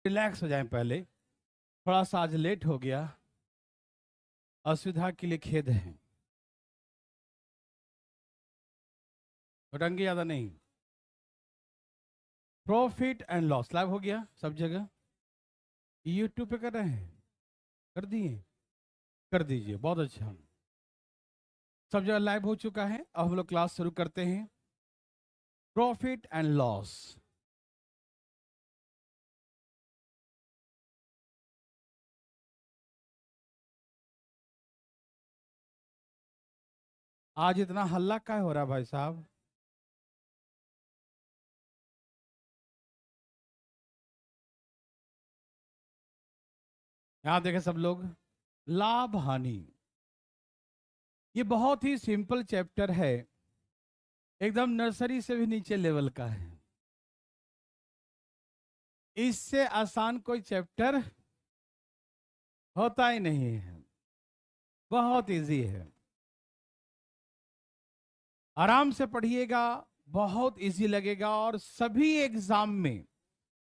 Relax हो जाएं पहले। थोड़ा सा आज लेट हो गया, असुविधा के लिए खेद है। रंगी ज्यादा नहीं। प्रॉफिट एंड लॉस लाइव हो गया सब जगह। यूट्यूब पे कर रहे हैं, कर दिए, कर दीजिए, बहुत अच्छा। सब जगह लाइव हो चुका है। अब हम लोग क्लास शुरू करते हैं। Profit and loss. आज इतना हल्ला क्या हो रहा है भाई साहब? यहां देखें सब लोग। लाभ हानि, ये बहुत ही सिंपल चैप्टर है, एकदम नर्सरी से भी नीचे लेवल का है। इससे आसान कोई चैप्टर होता ही नहीं है। बहुत इजी है, आराम से पढ़िएगा, बहुत इजी लगेगा। और सभी एग्जाम में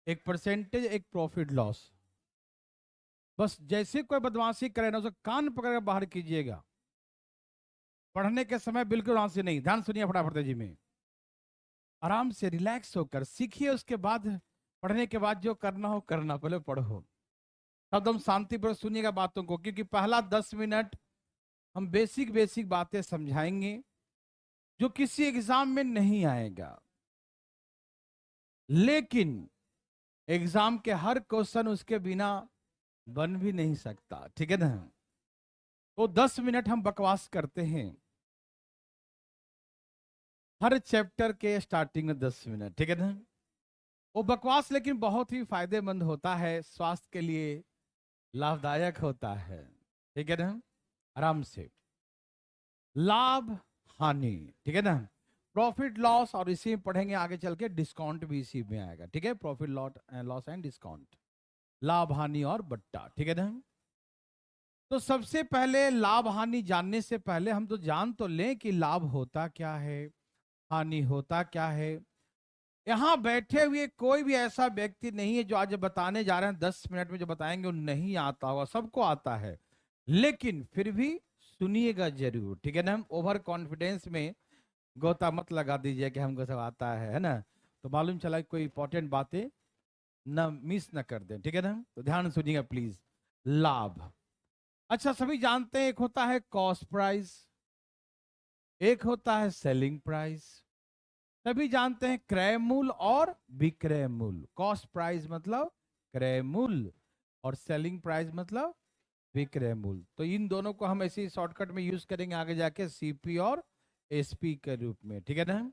एक परसेंटेज, एक प्रॉफिट लॉस। बस जैसे कोई बदमाशी करे ना, उसे कान पकड़ कर बाहर कीजिएगा। पढ़ने के समय बिल्कुल आंसू नहीं। ध्यान सुनिए फटाफट जी में। आराम से रिलैक्स होकर सीखिए, उसके बाद पढ़ने के बाद जो करना हो करना, पहले पढ़ो। एकदम शांतिपूर्वक सुनिएगा बातों को, क्योंकि पहला 10 मिनट हम बेसिक बेसिक बातें समझाएंगे जो किसी एग्जाम में नहीं आएगा। लेकिन एग्जाम के हर क्वेश्चन उसके बिना बन भी नहीं सकता, ठीक है ना? तो 10 मिनट हम बकवास करते हैं हर चैप्टर के स्टार्टिंग में 10 मिनट, ठीक है ना? वो बकवास लेकिन बहुत ही फायदेमंद होता है, स्वास्थ्य के लिए लाभदायक होता है, ठीक है ना? आराम से। लाभ हानि, ठीक है ना? प्रॉफिट लॉस, और इसी में पढ़ेंगे आगे चल के डिस्काउंट भी इसी में आएगा, ठीक है? प्रॉफिट लॉस एंड डिस्काउंट, लाभ हानि और बट्टा, ठीक है ना? तो सबसे पहले लाभ हानि जानने से पहले हम तो जान तो लें कि लाभ होता क्या है, हानि होता क्या है। यहां बैठे हुए कोई भी ऐसा व्यक्ति नहीं है जो आज बताने जा रहे हैं 10 मिनट में जो बताएंगे वो नहीं आता होगा, सबको आता है। लेकिन फिर भी सुनिएगा जरूर, ठीक है ना? हम ओवर कॉन्फिडेंस में गोता मत लगा दीजिए कि हमको सब आता है ना? तो मालूम चला कि कोई इंपॉर्टेंट बातें ना मिस ना कर दें, ठीक है ना? तो ध्यान सुनिएगा प्लीज। लाभ, अच्छा सभी जानते हैं, एक होता है कॉस्ट प्राइस, एक होता है सेलिंग प्राइस। सभी जानते हैं क्रय मूल्य और विक्रय मूल्य। कॉस्ट प्राइस मतलब क्रय मूल्य, और सेलिंग प्राइस मतलब विक्रय मूल्य। तो इन दोनों को हम ऐसे शॉर्टकट में यूज करेंगे आगे जाके सीपी और एसपी के रूप में, ठीक है ना?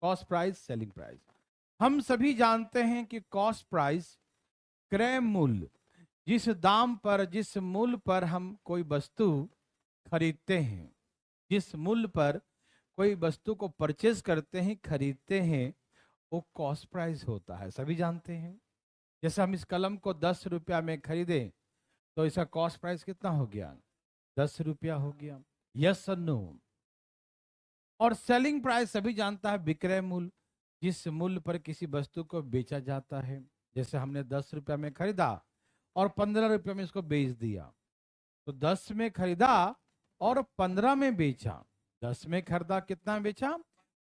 Cost price, selling price. हम सभी जानते हैं कि कॉस्ट प्राइस क्रय मूल्य, जिस दाम पर, जिस मूल्य पर हम कोई वस्तु खरीदते हैं, जिस मूल्य पर कोई वस्तु को परचेज करते हैं, खरीदते हैं, वो कॉस्ट प्राइस होता है, सभी जानते हैं। जैसे हम इस कलम को 10 रुपया में खरीदे तो इसका कॉस्ट प्राइस कितना हो गया? 10 रुपया हो गया। यस और नो? और सेलिंग प्राइस सभी जानता है, विक्रय मूल्य, जिस मूल्य पर किसी वस्तु को बेचा जाता है। जैसे हमने 10 रुपया में खरीदा और 15 रुपये में इसको बेच दिया, तो 10 में खरीदा और 15 में बेचा। 10 में खरीदा, कितना बेचा?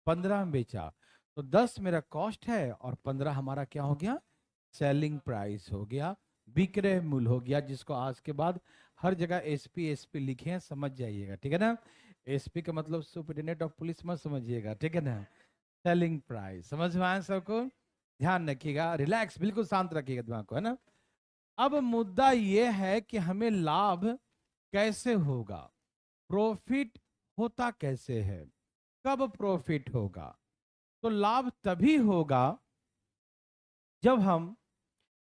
15 में बेचा। तो 10 मेरा कॉस्ट है और 15 हमारा क्या हो गया? सेलिंग प्राइस हो गया, विक्रय मूल्य हो गया, जिसको आज के बाद हर जगह एसपी एसपी लिखे हैं, समझ जाइएगा, ठीक है ना? एसपी का मतलब सुपरिटेंडेंट ऑफ पुलिस मत समझिएगा, ठीक है ना? सेलिंग प्राइस समझ में आया सबको? ध्यान रखिएगा, रिलैक्स, बिल्कुल शांत रखिएगा दिमाग को, है ना? अब मुद्दा यह है कि हमें लाभ कैसे होगा, प्रॉफिट होता कैसे है, कब प्रॉफिट होगा? तो लाभ तभी होगा जब हम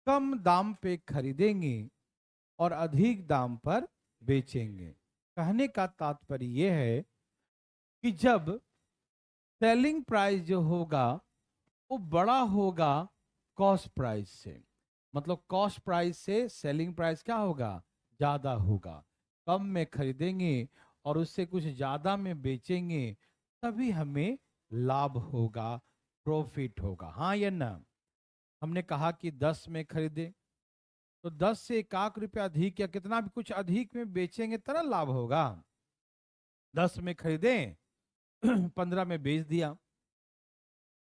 कम दाम पे खरीदेंगे और अधिक दाम पर बेचेंगे। कहने का तात्पर्य यह है कि जब सेलिंग प्राइस जो होगा वो बड़ा होगा कॉस्ट प्राइस से, मतलब कॉस्ट प्राइस से सेलिंग प्राइस क्या होगा? ज्यादा होगा। कम में खरीदेंगे और उससे कुछ ज्यादा में बेचेंगे, तभी हमें लाभ होगा, प्रॉफिट होगा। हाँ या ना? हमने कहा कि 10 में खरीदे तो 10 से 1 रुपया अधिक या कितना भी कुछ अधिक में बेचेंगे तरह लाभ होगा। 10 में खरीदे 15 में बेच दिया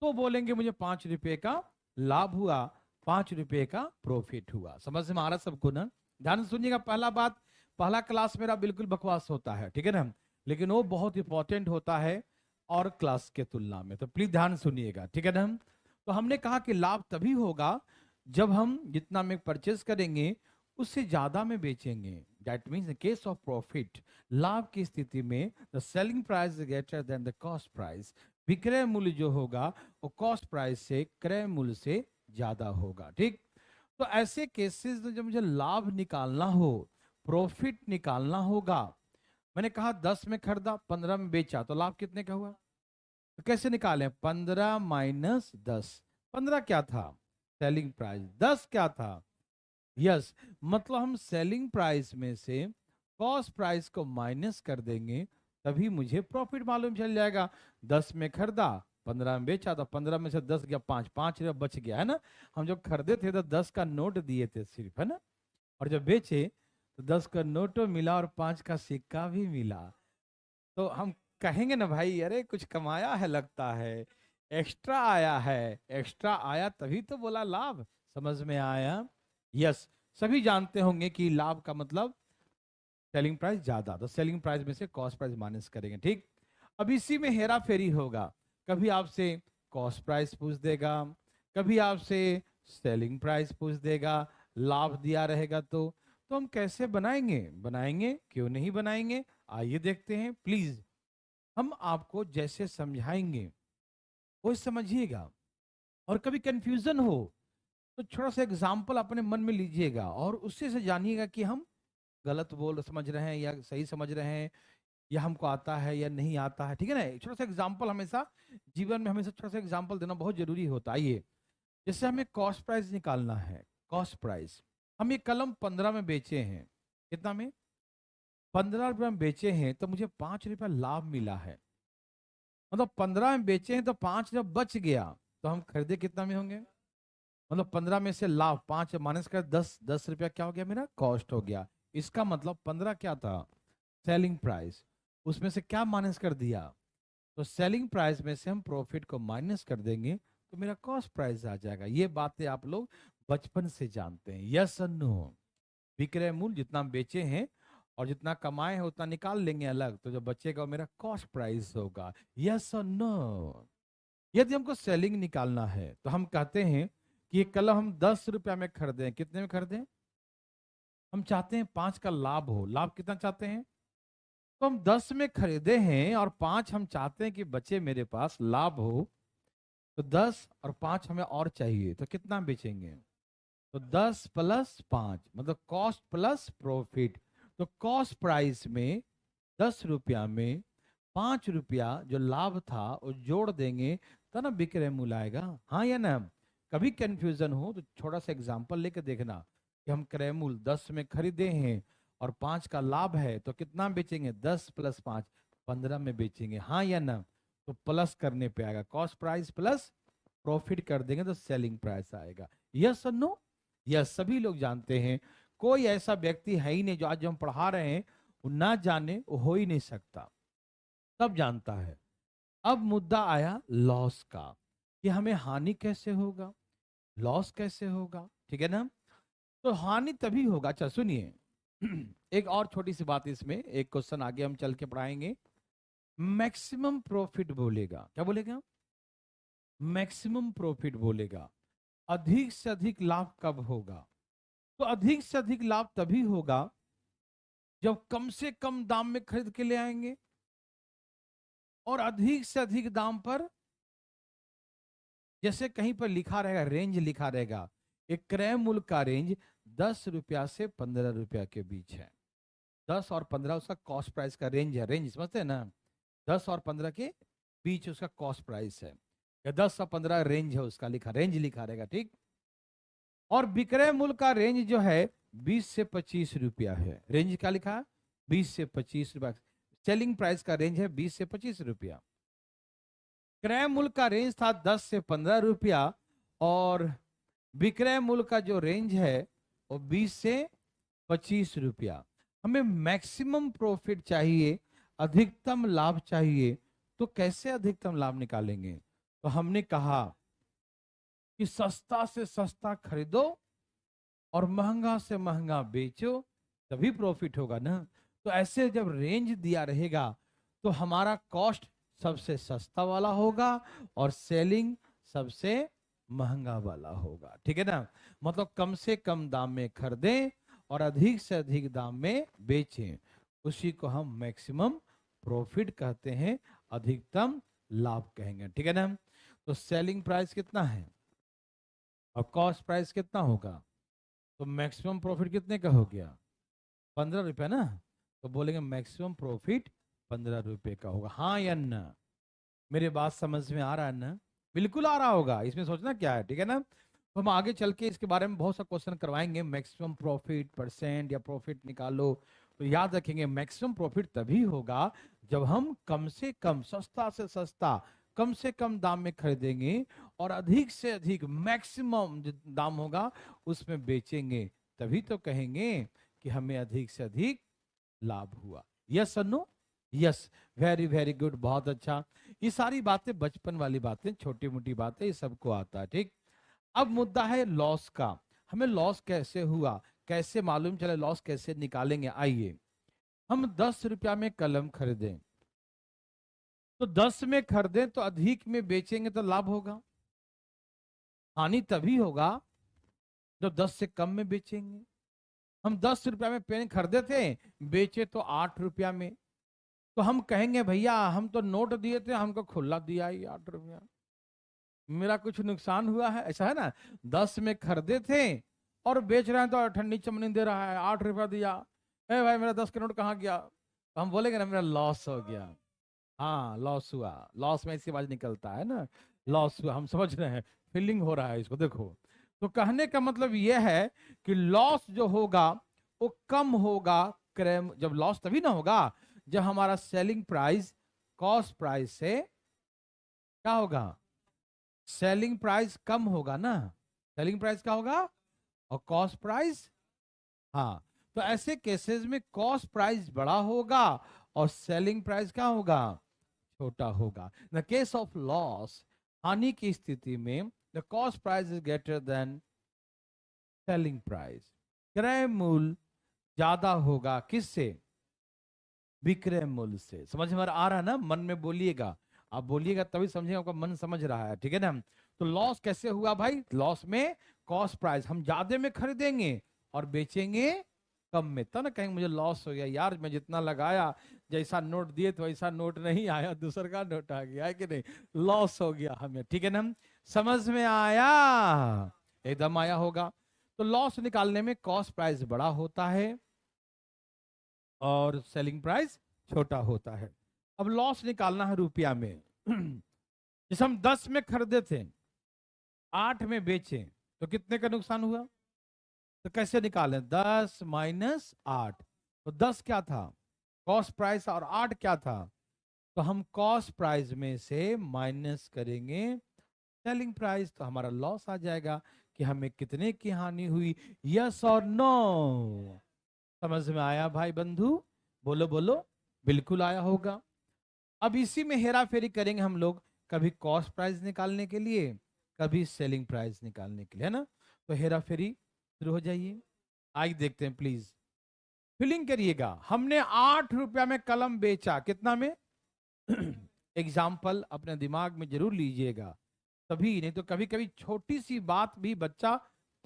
तो बोलेंगे मुझे 5 रुपए का लाभ हुआ, 5 रुपए का प्रॉफिट हुआ। समझ में आ रहा सबको ना? ध्यान से सुनिएगा। पहला बात, पहला क्लास मेरा बिल्कुल बकवास होता है, ठीक है ना, लेकिन वो बहुत इंपॉर्टेंट होता है और क्लास के तुलना में, तो प्लीज ध्यान सुनिएगा, ठीक है ना। तो हमने कहा कि लाभ तभी होगा जब हम जितना में परचेज करेंगे उससे ज्यादा में बेचेंगे। That means in case of profit, लाभ की स्थिति में the selling price is greater than the cost price. विक्रय मूल्य जो होगा वो कॉस्ट प्राइस से, क्रय मूल्य से ज्यादा होगा, ठीक। तो ऐसे केसेस में जब मुझे लाभ निकालना हो, प्रॉफिट निकालना होगा, मैंने कहा 10 में खरीदा 15 में बेचा तो लाभ कितने का हुआ? तो कैसे निकालें? 15 माइनस 10। 15 क्या था? Selling price. 10 क्या था? यस, मतलब हम सेलिंग प्राइस में से कॉस्ट प्राइस को माइनस कर देंगे तभी मुझे प्रॉफिट मालूम चल जाएगा। 10 में खरीदा 15 में बेचा तो 15 में से 10 गया 5, 5 रुपया बच गया, है ना। हम जब खरीदे थे तो 10 का नोट दिए थे सिर्फ, है ना, और जब बेचे तो 10 का नोट मिला और 5 का सिक्का भी मिला। तो हम कहेंगे ना भाई, अरे कुछ कमाया है लगता है, एक्स्ट्रा आया है, एक्स्ट्रा आया तभी तो बोला लाभ। समझ में आया? यस, सभी जानते होंगे कि लाभ का मतलब सेलिंग प्राइस ज्यादा, तो सेलिंग प्राइस में से कॉस्ट प्राइस माइनस करेंगे, ठीक। अब इसी में हेरा फेरी होगा, कभी आपसे कॉस्ट प्राइस पूछ देगा, कभी आपसे सेलिंग प्राइस पूछ देगा, लाभ दिया रहेगा तो हम कैसे बनाएंगे? बनाएंगे, क्यों नहीं बनाएंगे, आइए देखते हैं। प्लीज हम आपको जैसे समझाएंगे वो समझिएगा, और कभी कंफ्यूजन हो तो छोटा सा एग्जाम्पल अपने मन में लीजिएगा और उससे से जानिएगा कि हम गलत बोल समझ रहे हैं या सही समझ रहे हैं, या हमको आता है या नहीं आता है, ठीक है ना। छोटा सा एग्जाम्पल हमेशा जीवन में, हमेशा छोटा सा एग्जाम्पल देना बहुत जरूरी होता है। आइए, जैसे हमें कॉस्ट प्राइस निकालना है। कॉस्ट प्राइस, हम ये कलम 15 में बेचे हैं, कितना में? 15 रुपये में बेचे हैं, तो मुझे 5 रुपया लाभ मिला है। मतलब 15 में बेचे हैं तो 5 जब बच गया तो हम खरीदे कितना में होंगे? मतलब 15 में से लाभ 5 माइनस कर 10, 10 रुपया क्या हो गया मेरा? कॉस्ट हो गया। इसका मतलब 15 क्या था? Selling price. उसमें से क्या माइनस कर दिया? तो सेलिंग प्राइस में से हम प्रॉफिट को माइनस कर देंगे तो मेरा कॉस्ट प्राइस आ जाएगा। ये बातें आप लोग बचपन से जानते हैं, यस और नो। विक्रय मूल्य जितना हम बेचे हैं और जितना कमाए हैं उतना निकाल लेंगे अलग, तो जो बचेगा वो मेरा कॉस्ट प्राइस होगा, यस और नो। यदि हमको सेलिंग निकालना है तो हम कहते हैं कि ये कलम हम 10 रुपया में खरीदें, कितने में खरीदें? हम चाहते हैं 5 का लाभ हो। लाभ कितना चाहते हैं? तो हम 10 में खरीदे हैं और 5 हम चाहते हैं कि बचे मेरे पास, लाभ हो। तो 10 और 5 हमें और चाहिए, तो कितना बेचेंगे? तो 10 प्लस 5 मतलब कॉस्ट प्लस प्रॉफिट। तो कॉस्ट प्राइस में 10 रुपया में 5 रुपया जो लाभ था वो जोड़ देंगे तो ना विक्रय मूल्य आएगा, हाँ या ना। कभी कंफ्यूजन हो तो छोटा सा एग्जांपल लेकर देखना कि हम क्रय मूल्य 10 में खरीदे हैं और 5 का लाभ है तो कितना बेचेंगे? 10 प्लस 5 15 में बेचेंगे, हाँ या ना। तो प्लस करने पे आएगा, कॉस्ट प्राइस प्लस प्रॉफिट कर देंगे तो सेलिंग प्राइस आएगा। यस और नो? यस, सभी लोग जानते हैं। कोई ऐसा व्यक्ति है ही नहीं जो आज जो हम पढ़ा रहे हैं वो ना जाने, वो हो ही नहीं सकता, सब जानता है। अब मुद्दा आया लॉस का, कि हमें हानि कैसे होगा, लॉस कैसे होगा, ठीक है ना। तो हानि तभी होगा, अच्छा सुनिए एक और छोटी सी बात, इसमें एक क्वेश्चन आगे हम चल के पढ़ाएंगे। मैक्सिमम प्रॉफिट बोलेगा, क्या बोलेगा? मैक्सिमम प्रॉफिट बोलेगा। अधिक से अधिक लाभ कब होगा? तो अधिक से अधिक लाभ तभी होगा जब कम से कम दाम में खरीद के ले आएंगे और अधिक से अधिक दाम पर, जैसे कहीं पर लिखा रहेगा, रेंज लिखा रहेगा, एक क्रय मूल्य का रेंज 10 रुपया से 15 रुपया के बीच है। 10 और 15 उसका कॉस्ट प्राइस का रेंज है। रेंज समझते हैं ना? 10 और 15 के बीच उसका कॉस्ट प्राइस है, या 10 और 15 रेंज है उसका, लिखा रेंज लिखा रहेगा, ठीक। और विक्रय मूल्य का रेंज जो है 20 से 25 रुपया है। रेंज क्या लिखा? 20 से 25 रुपया। सेलिंग प्राइस का रेंज है 20 से 25 रुपया। क्रय मूल्य का रेंज था 10 से 15 रुपया और विक्रय मूल्य का जो रेंज है और 20 से 25 रुपया। हमें मैक्सिमम प्रॉफिट चाहिए, अधिकतम लाभ चाहिए, तो कैसे अधिकतम लाभ निकालेंगे? तो हमने कहा कि सस्ता से सस्ता खरीदो और महंगा से महंगा बेचो, तभी प्रॉफिट होगा ना। तो ऐसे जब रेंज दिया रहेगा तो हमारा कॉस्ट सबसे सस्ता वाला होगा और सेलिंग सबसे महंगा वाला होगा, ठीक है ना। मतलब कम से कम दाम में खरीदें और अधिक से अधिक दाम में बेचें, उसी को हम मैक्सिमम प्रॉफिट कहते हैं, अधिकतम लाभ कहेंगे, ठीक है ना। तो सेलिंग प्राइस कितना है और कॉस्ट प्राइस कितना होगा, तो मैक्सिमम प्रॉफिट कितने का हो गया? 15 रुपया ना। तो बोलेंगे मैक्सिमम प्रॉफिट 15 रुपए का होगा। हाँ या ना? मेरी बात समझ में आ रहा है ना? बिल्कुल आ रहा होगा, इसमें सोचना क्या है, ठीक है ना। तो हम आगे चल के इसके बारे में बहुत सा क्वेश्चन करवाएंगे, मैक्सिमम प्रॉफिट परसेंट या प्रॉफिट निकालो। तो याद रखेंगे मैक्सिमम प्रॉफिट तभी होगा जब हम कम से कम, सस्ता से सस्ता, कम से कम दाम में खरीदेंगे और अधिक से अधिक मैक्सिमम दाम होगा उसमें बेचेंगे, तभी तो कहेंगे कि हमें अधिक से अधिक लाभ हुआ। यस और no? Yes, very very good, बहुत अच्छा। ये सारी बातें बचपन वाली बातें, छोटी मोटी बातें, ये सबको आता है, ठीक। अब मुद्दा है लॉस का। हमें लॉस कैसे हुआ, कैसे मालूम चले, लॉस कैसे निकालेंगे? आइए, हम 10 रुपया में कलम खरीदें, तो 10 में खरीदें तो अधिक में बेचेंगे तो लाभ होगा। हानि तभी होगा जब 10 से कम में बेचेंगे। हम 10 रुपया में पेन खरीदे थे, बेचे तो 8 रुपया में, तो हम कहेंगे भैया हम तो नोट दिए थे, हमको खुला दिया ही 8 रुपया, मेरा कुछ नुकसान हुआ है? ऐसा है ना। 10 में खरीदे थे और बेच रहे हैं तो ठंडी चमनी दे रहा है, 8 रुपया दिया, ए भाई मेरा 10 का नोट कहाँ गया? तो हम बोलेंगे ना मेरा लॉस हो गया। हाँ, लॉस हुआ, लॉस में ऐसी आवाज निकलता है ना, लॉस हुआ, हम समझ रहे हैं, फीलिंग हो रहा है इसको, देखो। तो कहने का मतलब यह है कि लॉस जो होगा वो कम होगा, क्रैम, जब लॉस तभी ना होगा जब हमारा सेलिंग प्राइस कॉस्ट प्राइस से क्या होगा, सेलिंग प्राइस कम होगा ना। सेलिंग प्राइस क्या होगा और कॉस्ट प्राइस, हाँ। तो ऐसे केसेस में कॉस्ट प्राइस बड़ा होगा और सेलिंग प्राइस क्या होगा, छोटा होगा। In the case of loss, हानि की स्थिति में the cost price is greater than selling price. क्रय मूल्य ज्यादा होगा किससे, विक्रय मूल्य से। समझ में आ रहा है ना? मन में बोलिएगा, आप बोलिएगा तभी समझेगा, आपका मन समझ रहा है, ठीक है ना। तो लॉस कैसे हुआ भाई? लॉस में कॉस्ट प्राइस, हम ज्यादा में खरीदेंगे और बेचेंगे कम में, तब ना कहेंगे मुझे लॉस हो गया यार, मैं जितना लगाया, जैसा नोट दिए तो वैसा नोट नहीं आया, दूसरा का नोट आ गया, है कि नहीं? लॉस हो गया हमें, ठीक है ना। समझ में आया? एकदम आया होगा। तो लॉस निकालने में कॉस्ट प्राइस बड़ा होता है और सेलिंग प्राइस छोटा होता है। अब लॉस निकालना है रुपया में। जैसे हम 10 में खरीदे थे, 8 में बेचे, तो कितने का नुकसान हुआ? तो कैसे निकालें? 10 माइनस 8। तो 10 क्या था, कॉस्ट प्राइस, और 8 क्या था? तो हम कॉस्ट प्राइस में से माइनस करेंगे सेलिंग प्राइस, तो हमारा लॉस आ जाएगा कि हमें कितने की हानि हुई। यस और नो? समझ में आया भाई बंधु? बोलो बोलो, बिल्कुल आया होगा। अब इसी में हेरा फेरी करेंगे हम लोग, कभी कॉस्ट प्राइस निकालने के लिए, कभी सेलिंग प्राइस निकालने के लिए, है ना। तो हेरा फेरी शुरू हो जाइए, आइए देखते हैं प्लीज। फीलिंग करिएगा, हमने 8 रुपया में कलम बेचा, कितना में? एग्जाम्पल अपने दिमाग में जरूर लीजिएगा, तभी, नहीं तो कभी कभी छोटी सी बात भी बच्चा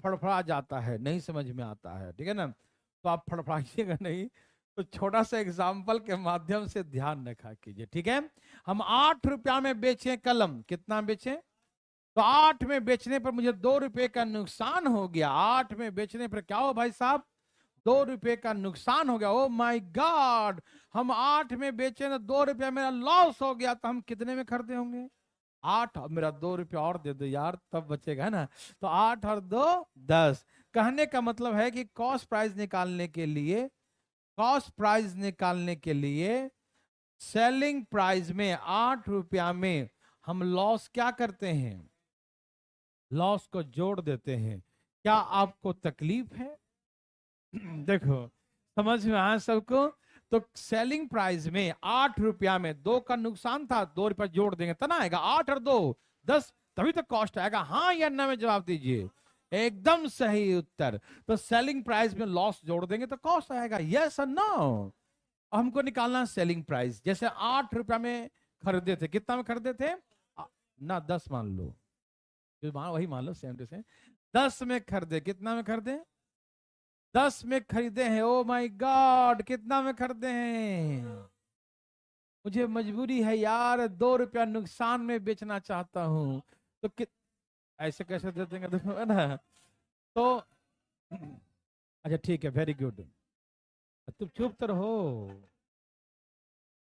फड़फड़ा जाता है, नहीं समझ में आता है, ठीक है ना। तो आप फड़फड़ाइएगा नहीं, तो छोटा सा एग्जाम्पल के माध्यम से ध्यान रखा कीजिए, ठीक है। हम 8 रुपया में बेचे कलम, कितना बेचे? तो 8 में बेचने पर मुझे 2 रुपए का नुकसान हो गया। 8 में बेचने पर क्या हो भाई साहब? 2 रुपए का नुकसान हो गया। ओ माय गॉड, हम 8 में बेचे ना, 2 रुपया मेरा लॉस हो गया, तो हम कितने में खरीदे होंगे? 8, मेरा 2 रुपया और दे दो यार, तब बचेगा, है ना। तो 8 और 2 10। कहने का मतलब है कि कॉस्ट प्राइस निकालने के लिए, कॉस्ट प्राइस निकालने के लिए सेलिंग प्राइस में 8 रुपया में हम लॉस क्या करते हैं? लॉस को जोड़ देते हैं। क्या आपको तकलीफ है? देखो समझ में आया सबको। तो सेलिंग प्राइस में 8 रुपया में 2 का नुकसान था, 2 रुपया जोड़ देंगे तना आएगा 8 और 2 10, तभी तो कॉस्ट आएगा। हाँ या ना में जवाब दीजिए, एकदम सही उत्तर। तो सेलिंग प्राइस में लॉस जोड़ देंगे तो कॉस्ट आएगा, यस और नो। हमको निकालना है सेलिंग प्राइस। जैसे 8 रुपया में खरीदे थे, कितना में खरीदे थे ना 10 मान लो, वही मान लो सेम टू सेम। 10 में खरीदे, कितना में खरीदे 10 में खरीदे हैं। ओ माय गॉड, कितना में खरीदे हैं? मुझे मजबूरी है यार, 2 रुपया नुकसान में बेचना चाहता हूं। तो ऐसे कैसे दे देंगे, देखो है ना। तो अच्छा ठीक है, वेरी गुड। तुम चुप तो रहो,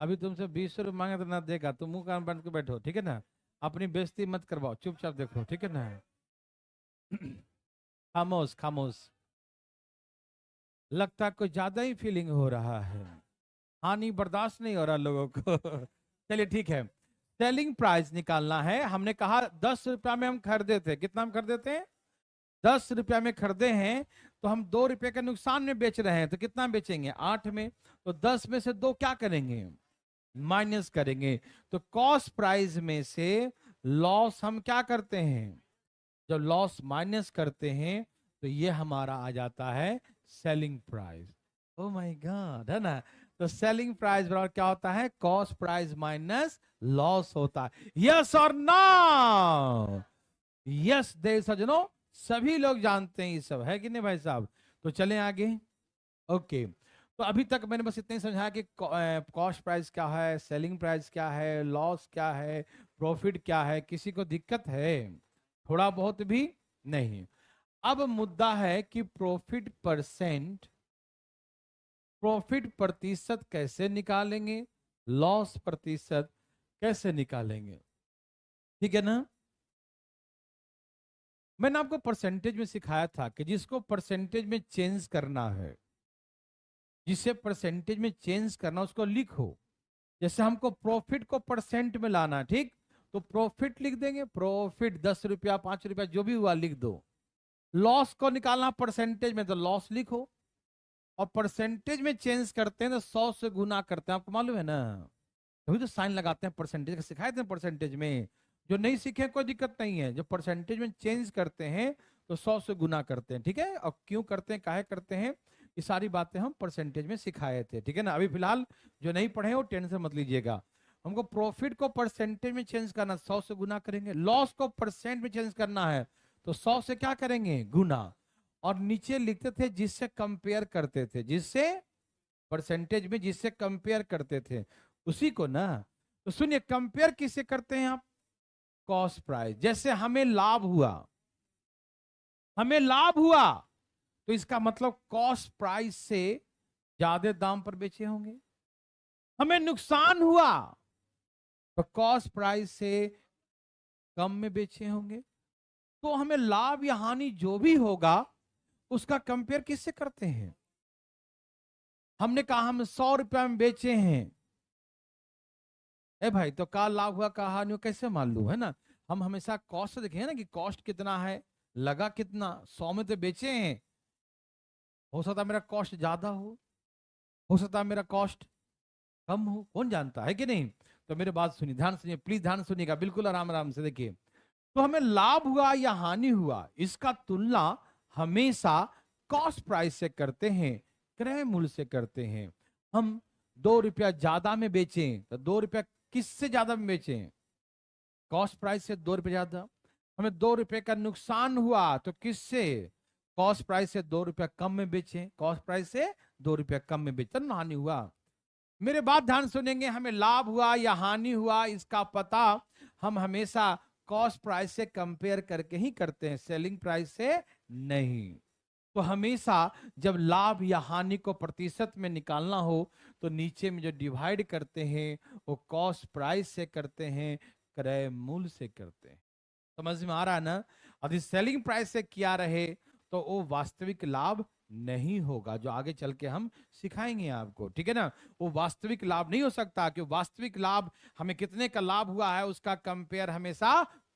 अभी तुमसे 20 रुपये मांगे तो ना देगा, तुम मुंह कान बंद के बैठो, ठीक है ना। अपनी बेइज्जती मत करवाओ, चुपचाप देखो, ठीक है ना। खामोश खामोश। लगता है कुछ ज्यादा ही फीलिंग हो रहा है, हानि बर्दाश्त नहीं हो रहा लोगों को। चलिए ठीक है, सेलिंग प्राइस निकालना है। हमने कहा 10 रुपया में हम खरीदे थे, कितना हम खरीदे थे 10 रुपया में खरीदे हैं, तो हम 2 रुपये के नुकसान में बेच रहे हैं, तो कितना बेचेंगे 8 में। तो 10 में से 2 क्या करेंगे, माइनस करेंगे। तो कॉस्ट प्राइस में से लॉस हम क्या करते हैं, जब लॉस माइनस करते हैं तो ये हमारा आ जाता है selling price. Oh my God, है ना। तो सेलिंग प्राइस बराबर क्या होता है, कॉस्ट प्राइस माइनस लॉस होता है। यस और नो, यस दे सजनों, सभी लोग जानते हैं ये सब, है कि नहीं भाई साहब। तो चलें आगे। ओके, तो अभी तक मैंने बस इतना ही समझाया कि कॉस्ट प्राइस क्या है, सेलिंग प्राइस क्या है, लॉस क्या है, प्रॉफिट क्या है। किसी को दिक्कत है थोड़ा बहुत भी नहीं। अब मुद्दा है कि प्रॉफिट प्रतिशत कैसे निकालेंगे, लॉस प्रतिशत कैसे निकालेंगे, ठीक है ना। मैंने आपको परसेंटेज में सिखाया था कि जिसको परसेंटेज में चेंज करना है, जिसे परसेंटेज में चेंज करना उसको लिखो। जैसे हमको प्रॉफिट को परसेंट में लाना, ठीक, तो प्रॉफिट लिख देंगे, प्रॉफिट 10 रुपया 5 रुपया जो भी हुआ लिख दो। लॉस को निकालना परसेंटेज में, तो लॉस लिखो। और परसेंटेज में चेंज करते हैं तो 100 से गुना करते हैं, आपको मालूम है ना। तभी तो साइन लगाते हैं परसेंटेज का, सिखाए थे परसेंटेज में। जो नहीं सीखे कोई दिक्कत नहीं है, जो परसेंटेज में चेंज करते हैं तो 100 से गुना करते हैं, ठीक है। और क्यों करते हैं, काहे करते हैं, ये सारी बातें हम परसेंटेज में सिखाए थे, ठीक है ना। अभी फिलहाल जो नहीं पढ़े वो टेंशन मत लीजिएगा। हमको प्रॉफिट को परसेंटेज में चेंज करना, 100 से गुना करेंगे। लॉस को परसेंट में चेंज करना है तो 100 से क्या करेंगे, गुना। और नीचे लिखते थे जिससे कंपेयर करते थे, जिससे परसेंटेज में जिससे कंपेयर करते थे उसी को ना। तो सुनिए, कंपेयर किससे करते हैं आप, कॉस्ट प्राइस। जैसे हमें लाभ हुआ, हमें लाभ हुआ तो इसका मतलब कॉस्ट प्राइस से ज्यादा दाम पर बेचे होंगे। हमें नुकसान हुआ तो कॉस्ट प्राइस से कम में बेचे होंगे। तो हमें लाभ या हानि जो भी होगा उसका कंपेयर किससे करते हैं। हमने कहा हम 100 रुपया में बेचे हैं, ए भाई तो का लाभ हुआ का हानि हुआ कैसे मान लू, है ना। हम हमेशा कॉस्ट देखें ना कि कॉस्ट कितना है, लगा कितना, 100 में तो बेचे हैं, हो सकता है मेरा कॉस्ट ज्यादा हो सकता है मेरा कॉस्ट कम हो, कौन जानता है कि नहीं। तो मेरे बात सुनिए, ध्यान सुनिए, प्लीज ध्यान सुनिएगा, बिल्कुल आराम आराम से देखिए। तो हमें लाभ हुआ या हानि हुआ इसका तुलना हमेशा कॉस्ट प्राइस से करते हैं, क्रय मूल्य से करते हैं। हम 2 रुपया ज्यादा में बेचें तो 2 रुपया किससे ज्यादा में बेचें, कॉस्ट प्राइस से 2 रुपये ज्यादा। हमें 2 रुपये का नुकसान हुआ तो किससे, कॉस्ट प्राइस से 2 रुपया कम में बेचें, कॉस्ट प्राइस से 2 रुपया कम में बेचें, तो हानि हुआ। मेरे बात ध्यान सुनेंगे, हमें लाभ हुआ या हानि हुआ इसका पता हम हमेशा कॉस्ट प्राइस से कंपेयर करके ही करते हैं, सेलिंग प्राइस से नहीं। तो हमेशा जब लाभ या हानि को प्रतिशत में निकालना हो तो नीचे में जो डिवाइड करते हैं वो कॉस्ट प्राइस से करते हैं, क्रय मूल्य से करते हैं। समझ में आ रहा है ना। यदि सेलिंग प्राइस से किया रहे तो वो वास्तविक लाभ नहीं होगा, जो आगे चल के हम सिखाएंगे आपको, ठीक है ना। वो वास्तविक लाभ नहीं हो सकता, कि वास्तविक लाभ हमें कितने का लाभ हुआ है उसका कंपेयर हमेशा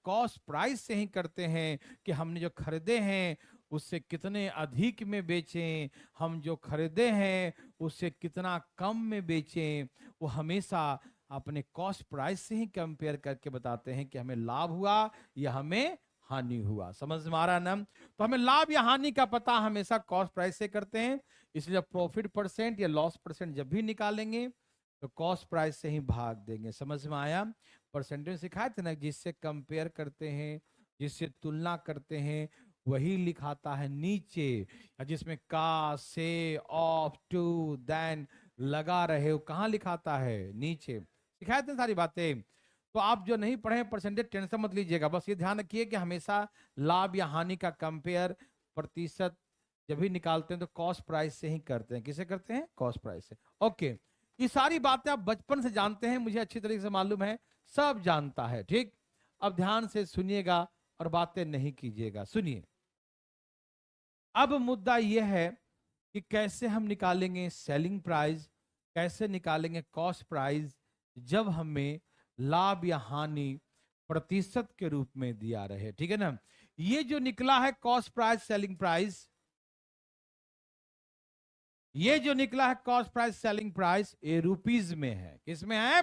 कॉस्ट प्राइस से ही करते हैं, कि हमने जो खरीदे हैं उससे कितने अधिक में बेचें, हम जो खरीदे हैं उससे कितना कम में बेचें, वो हमेशा अपने कॉस्ट प्राइस से ही कंपेयर करके बताते हैं कि हमें लाभ हुआ या हमें हानि हुआ। समझ में आ रहा है ना? तो हमें लाभ या हानि का पता हमेशा कॉस्ट प्राइस से करते हैं, इसलिए प्रॉफिट परसेंट या लॉस परसेंट जब भी निकालेंगे तो कॉस्ट प्राइस से ही भाग देंगे। समझ में आया? परसेंटेज सिखाए थे ना, जिससे कंपेयर करते हैं, जिससे तुलना करते हैं, वही लिखाता है नीचे, जिसमें का, से, ऑफ, टू, देन लगा रहे हो, कहाँ लिखाता है? नीचे। सिखाए थे सारी बातें। तो आप जो नहीं पढ़े परसेंटेज टेंशन मत लीजिएगा, बस ये ध्यान रखिए कि हमेशा लाभ या हानि का कंपेयर प्रतिशत जब भी निकालते हैं तो कॉस्ट प्राइस से ही करते हैं। किसे करते हैं? कॉस्ट प्राइस से। ओके, ये सारी बातें आप बचपन से जानते हैं, मुझे अच्छी तरीके से मालूम है, सब जानता है। ठीक, अब ध्यान से सुनिएगा और बातें नहीं कीजिएगा। सुनिए, अब मुद्दा यह है कि कैसे हम निकालेंगे सेलिंग प्राइस, कैसे निकालेंगे कॉस्ट प्राइस जब हमें लाभ या हानि प्रतिशत के रूप में दिया रहे। ठीक है ना? ये जो निकला है कॉस्ट प्राइस सेलिंग प्राइस, ये जो निकला है कॉस्ट प्राइस सेलिंग प्राइस, ये रुपीज में है। किसमें है?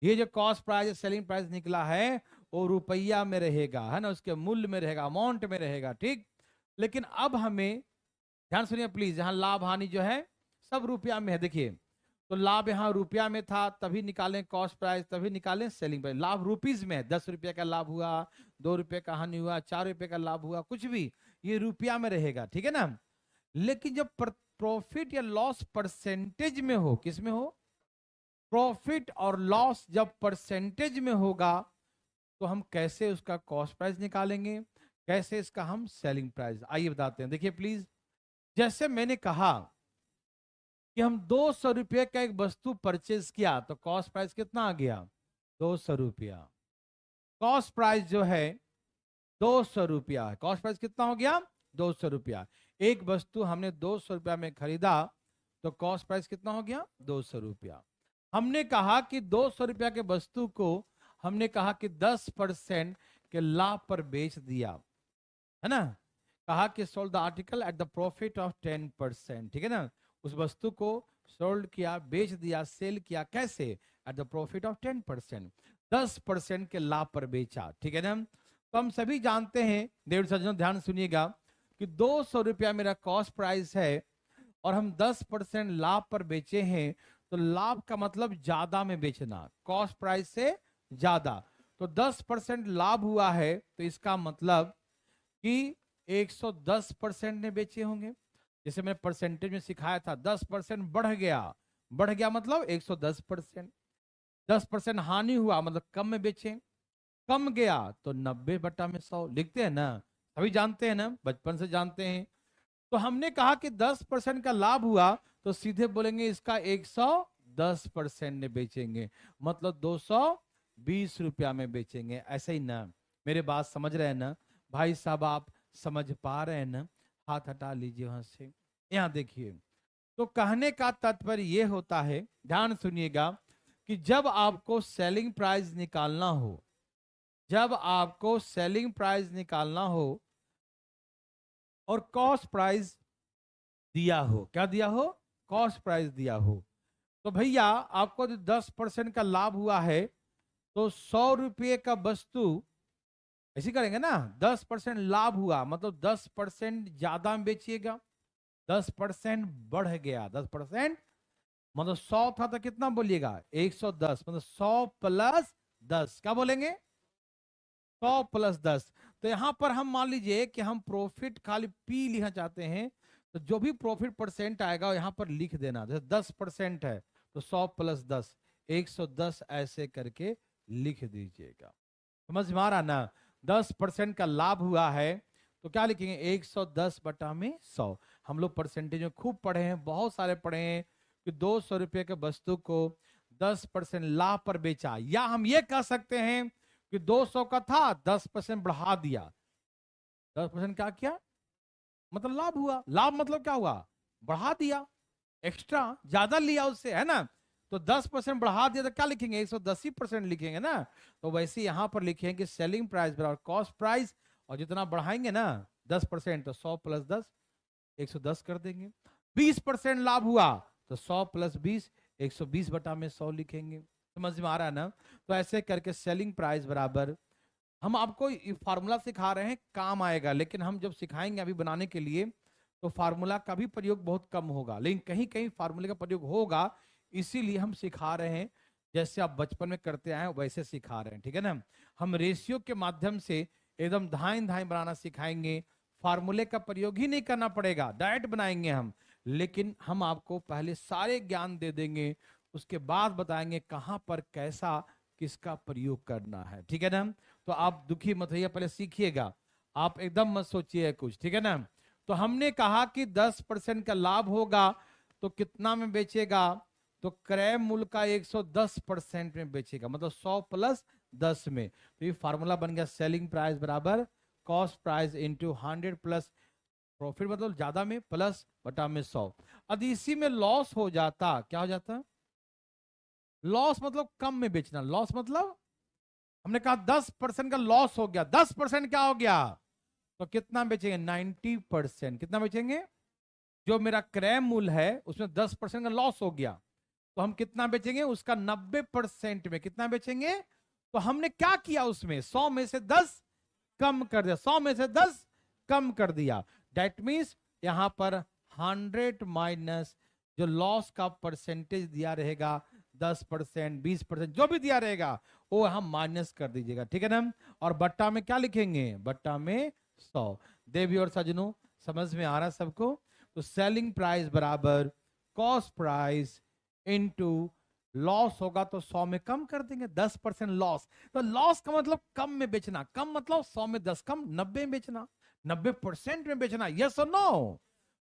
ये जो कॉस्ट प्राइस सेलिंग प्राइस निकला है वो रुपया में रहेगा, है ना, उसके मूल्य में रहेगा, अमाउंट में रहेगा। ठीक, लेकिन अब हमें ध्यान सुनिए प्लीज, यहां लाभ हानि जो है सब रुपया में है। देखिए, तो लाभ यहाँ रुपया में था तभी निकालें कॉस्ट प्राइस, तभी निकालें सेलिंग प्राइस। लाभ रुपीज में है, 10 रुपये का लाभ हुआ, 2 रुपये का हानि हुआ, 4 रुपये का लाभ हुआ, कुछ भी ये रुपया में रहेगा। ठीक है ना? लेकिन जब प्रॉफिट या लॉस परसेंटेज में हो, किस में हो? प्रॉफिट और लॉस जब परसेंटेज में होगा तो हम कैसे उसका कॉस्ट प्राइस निकालेंगे, कैसे इसका हम सेलिंग प्राइस, आइए बताते हैं। देखिए प्लीज, जैसे मैंने कहा कि हम 200 रुपये का एक वस्तु परचेज किया तो कॉस्ट प्राइस कितना आ गया? 200 रुपया। कॉस्ट प्राइस जो है 200 रुपया है। कॉस्ट प्राइस कितना हो गया? 200 रुपया। एक वस्तु हमने 200 रुपया में खरीदा तो कॉस्ट प्राइस कितना हो गया? 200 रुपया। हमने कहा कि 200 रुपया के वस्तु को हमने कहा कि 10% के लाभ पर बेच दिया, है ना? कहा कि sold the article at the profit of 10%। ठीक है ना? उस वस्तु को सोल्ड किया, बेच दिया, सेल किया, कैसे? एट द प्रॉफिट ऑफ 10%, 10% के लाभ पर बेचा। ठीक है ना? तो हम सभी जानते हैं, देव सज्जनों ध्यान सुनिएगा, कि 200 रुपया मेरा कॉस्ट प्राइस है और हम 10% लाभ पर बेचे हैं, तो लाभ का मतलब ज्यादा में बेचना, कॉस्ट प्राइस से ज्यादा। तो 10% लाभ हुआ है तो इसका मतलब कि 110% ने बेचे होंगे। जैसे मैंने परसेंटेज में सिखाया था, 10% बढ़ गया, बढ़ गया मतलब 110%। 10% हानि हुआ मतलब कम में बेचे, कम गया तो 90/100 लिखते हैं ना, सभी जानते हैं ना, बचपन से जानते हैं। तो हमने कहा कि 10% का लाभ हुआ तो सीधे बोलेंगे इसका 110% ने बेचेंगे, मतलब 220 रुपया में बेचेंगे। ऐसे ही ना, मेरे बात समझ रहे हैं ना भाई साहब? आप समझ पा रहे हैं ना? हाथ हटा लीजिए वहां से, यहां देखिए। तो कहने का तात्पर्य यह होता है, ध्यान सुनिएगा, कि जब आपको सेलिंग प्राइस निकालना हो, जब आपको सेलिंग प्राइस निकालना हो और कॉस्ट प्राइस दिया हो, क्या दिया हो? कॉस्ट प्राइस दिया हो, तो भैया आपको 10% का लाभ हुआ है तो 100 रुपये का वस्तु ऐसे करेंगे ना, 10% लाभ हुआ मतलब 10% ज्यादा में बेचिएगा, 10% बढ़ गया, 10% मतलब 100 था तो कितना बोलिएगा? 110, मतलब 100 प्लस 10, क्या बोलेंगे? 100 प्लस 10। तो यहां पर हम मान लीजिए कि हम प्रॉफिट खाली पी लिखना चाहते हैं, तो जो भी प्रॉफिट परसेंट आएगा यहां पर लिख देना। जैसे 10% है तो 100 प्लस 10, 110 ऐसे करके लिख दीजिएगा। समझ में आ रहा ना? 10% का लाभ हुआ है तो क्या लिखेंगे? 110/100। हम लोग परसेंटेज में खूब पढ़े हैं, बहुत सारे पढ़े हैं कि 200 रुपये के वस्तु को 10% लाभ पर बेचा, या हम ये कह सकते हैं कि 200 का था, 10% बढ़ा दिया। 10% क्या किया? मतलब लाभ हुआ। लाभ मतलब क्या हुआ? बढ़ा दिया, एक्स्ट्रा ज्यादा लिया उससे, है ना? तो 10% बढ़ा दिया तो क्या लिखेंगे? 110% लिखेंगे ना। तो वैसे यहां पर लिखेंगे सेलिंग प्राइस बराबर कॉस्ट प्राइस, और जितना बढ़ाएंगे ना 10% तो 100 प्लस 10 110 कर देंगे। 20% लाभ हुआ तो 100 प्लस 20 120 बटा में 100 लिखेंगे। समझ में आ रहा है ना? तो ऐसे करके सेलिंग प्राइस बराबर, हम आपको फार्मूला सिखा रहे हैं, काम आएगा, लेकिन हम जब सिखाएंगे अभी बनाने के लिए तो फार्मूला का भी प्रयोग बहुत कम होगा, लेकिन कहीं कहीं फार्मूले का प्रयोग होगा, इसीलिए हम सिखा रहे हैं। जैसे आप बचपन में करते आए वैसे सिखा रहे हैं, ठीक है ना? हम रेशियो के माध्यम से एकदम धाइन धाइन बनाना सिखाएंगे, फार्मूले का प्रयोग ही नहीं करना पड़ेगा, डायरेक्ट बनाएंगे हम। लेकिन हम आपको पहले सारे ज्ञान दे देंगे, उसके बाद बताएंगे कहां पर कैसा किसका प्रयोग करना है, ठीक है ना? तो आप दुखी मत होइए, पहले सीखिएगा, आप एकदम मत सोचिए कुछ, ठीक है ना? तो हमने कहा कि 10% का लाभ होगा तो कितना में बेचेगा? तो क्रय मूल्य का 110% में बेचेगा, मतलब 100 प्लस 10 में। तो ये फार्मूला बन गया, सेलिंग प्राइस बराबर cost price into 100 plus profit, मतलब ज्यादा में प्लस बटा में 100। यदि इसी में लॉस हो जाता, क्या हो जाता? लॉस मतलब कम में बेचना, लॉस मतलब हमने कहा 10% का लॉस हो गया, 10% क्या हो गया? तो कितना बेचेंगे? 90%। कितना बेचेंगे? जो मेरा क्रय मूल्य है उसमें 10% का लॉस हो गया, तो हम कितना बेचेंगे? उसका 90% में कितना बेचेंगे? तो हमने क्या किया उसमें? 100 में से 10 कम कर दिया, 100 में से 10 कम कर दिया। दैट मीन्स यहां पर 100 माइनस जो लॉस का परसेंटेज दिया रहेगा 10% 20% जो भी दिया रहेगा वो हम माइनस कर दीजिएगा, ठीक है ना? और बट्टा में क्या लिखेंगे? बट्टा में 100। देवी और सजनों, समझ में आ रहा है सबको? तो सेलिंग प्राइस बराबर कॉस्ट प्राइस इनटू लॉस होगा तो 100 में कम कर देंगे, 10% लॉस। तो लॉस का मतलब कम में बेचना, कम मतलब 100 में 10 कम, 90 में बेचना, 90% में बेचना, यस और नो?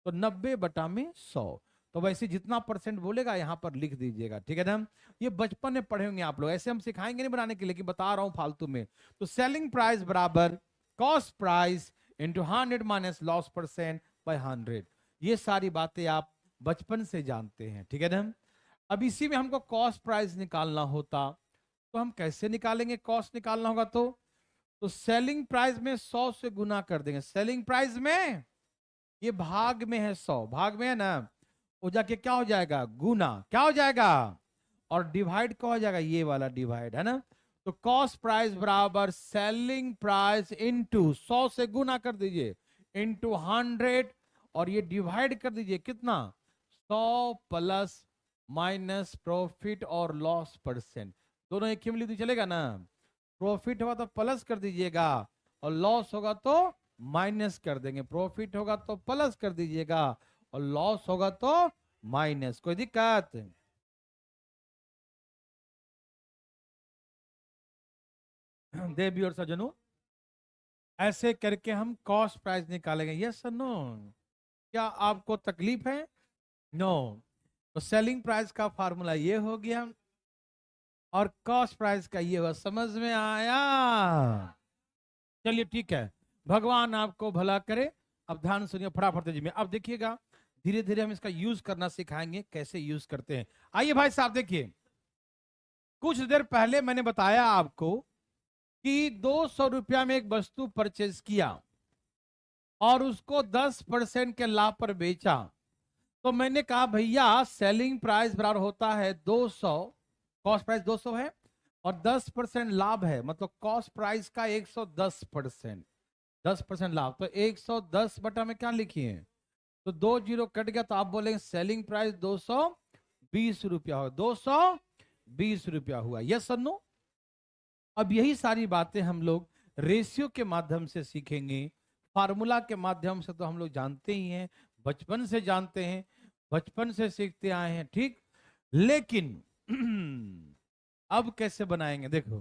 तो 90 बटा में 100। तो वैसे जितना परसेंट बोलेगा यहां पर लिख दीजिएगा, ठीक है ना? ये बचपन में पढ़े होंगे आप लोग, ऐसे हम सिखाएंगे नहीं बनाने के लिए कि बता रहा हूं फालतू में। तो सेलिंग प्राइस बराबर cost price into 100 minus loss percent by 100। ये सारी बातें आप बचपन से जानते हैं, ठीक है ना? अब इसी में हमको कॉस्ट प्राइस निकालना होता तो हम कैसे निकालेंगे? कॉस्ट निकालना होगा तो सेलिंग प्राइस में 100 से गुना कर देंगे। सेलिंग प्राइस में ये भाग में है 100, भाग में है ना, वो जाके क्या हो जाएगा? गुना। क्या हो जाएगा? और डिवाइड क्या हो जाएगा? ये वाला डिवाइड है ना? तो कॉस्ट प्राइस बराबर सेलिंग प्राइस इनटू 100 से गुना कर दीजिए इनटू 100 और ये डिवाइड कर दीजिए कितना? 100 प्लस माइनस प्रॉफिट और लॉस परसेंट, दोनों एक ही मिली तो चलेगा ना? प्रॉफिट होगा तो प्लस कर दीजिएगा और लॉस होगा तो माइनस कर देंगे। प्रॉफिट होगा तो प्लस कर दीजिएगा और लॉस होगा तो माइनस। कोई दिक्कत? देवी और सजनों, ऐसे करके हम कॉस्ट प्राइस निकालेंगे, यस और नो? क्या आपको तकलीफ है? नो। तो सेलिंग प्राइस का फार्मूला ये हो गया और कॉस्ट प्राइस का ये हुआ। समझ में आया? चलिए ठीक है, भगवान आपको भला करे। अब ध्यान सुनिए फटाफट जी में। अब देखिएगा, धीरे धीरे हम इसका यूज करना सिखाएंगे, कैसे यूज करते हैं। आइए भाई साहब देखिए, कुछ देर पहले मैंने बताया आपको कि 200 रुपया में एक वस्तु परचेज किया और उसको 10% के लाभ पर बेचा। तो मैंने कहा भैया सेलिंग प्राइस बराबर होता है 200, कॉस्ट प्राइस 200 है और 10% लाभ है, मतलब कॉस्ट प्राइस का 110%, 10% लाभ। तो 110 बटा में क्या लिखिए? तो 2 जीरो कट गया तो आप बोलेंगे सेलिंग प्राइस 220 रुपया हुआ, 220 रुपया हुआ, यस और नो? अब यही सारी बातें हम लोग रेशियो के माध्यम से सीखेंगे, फार्मूला के माध्यम से तो हम लोग जानते ही हैं, बचपन से जानते हैं, बचपन से सीखते आए हैं, ठीक। लेकिन अब कैसे बनाएंगे? देखो,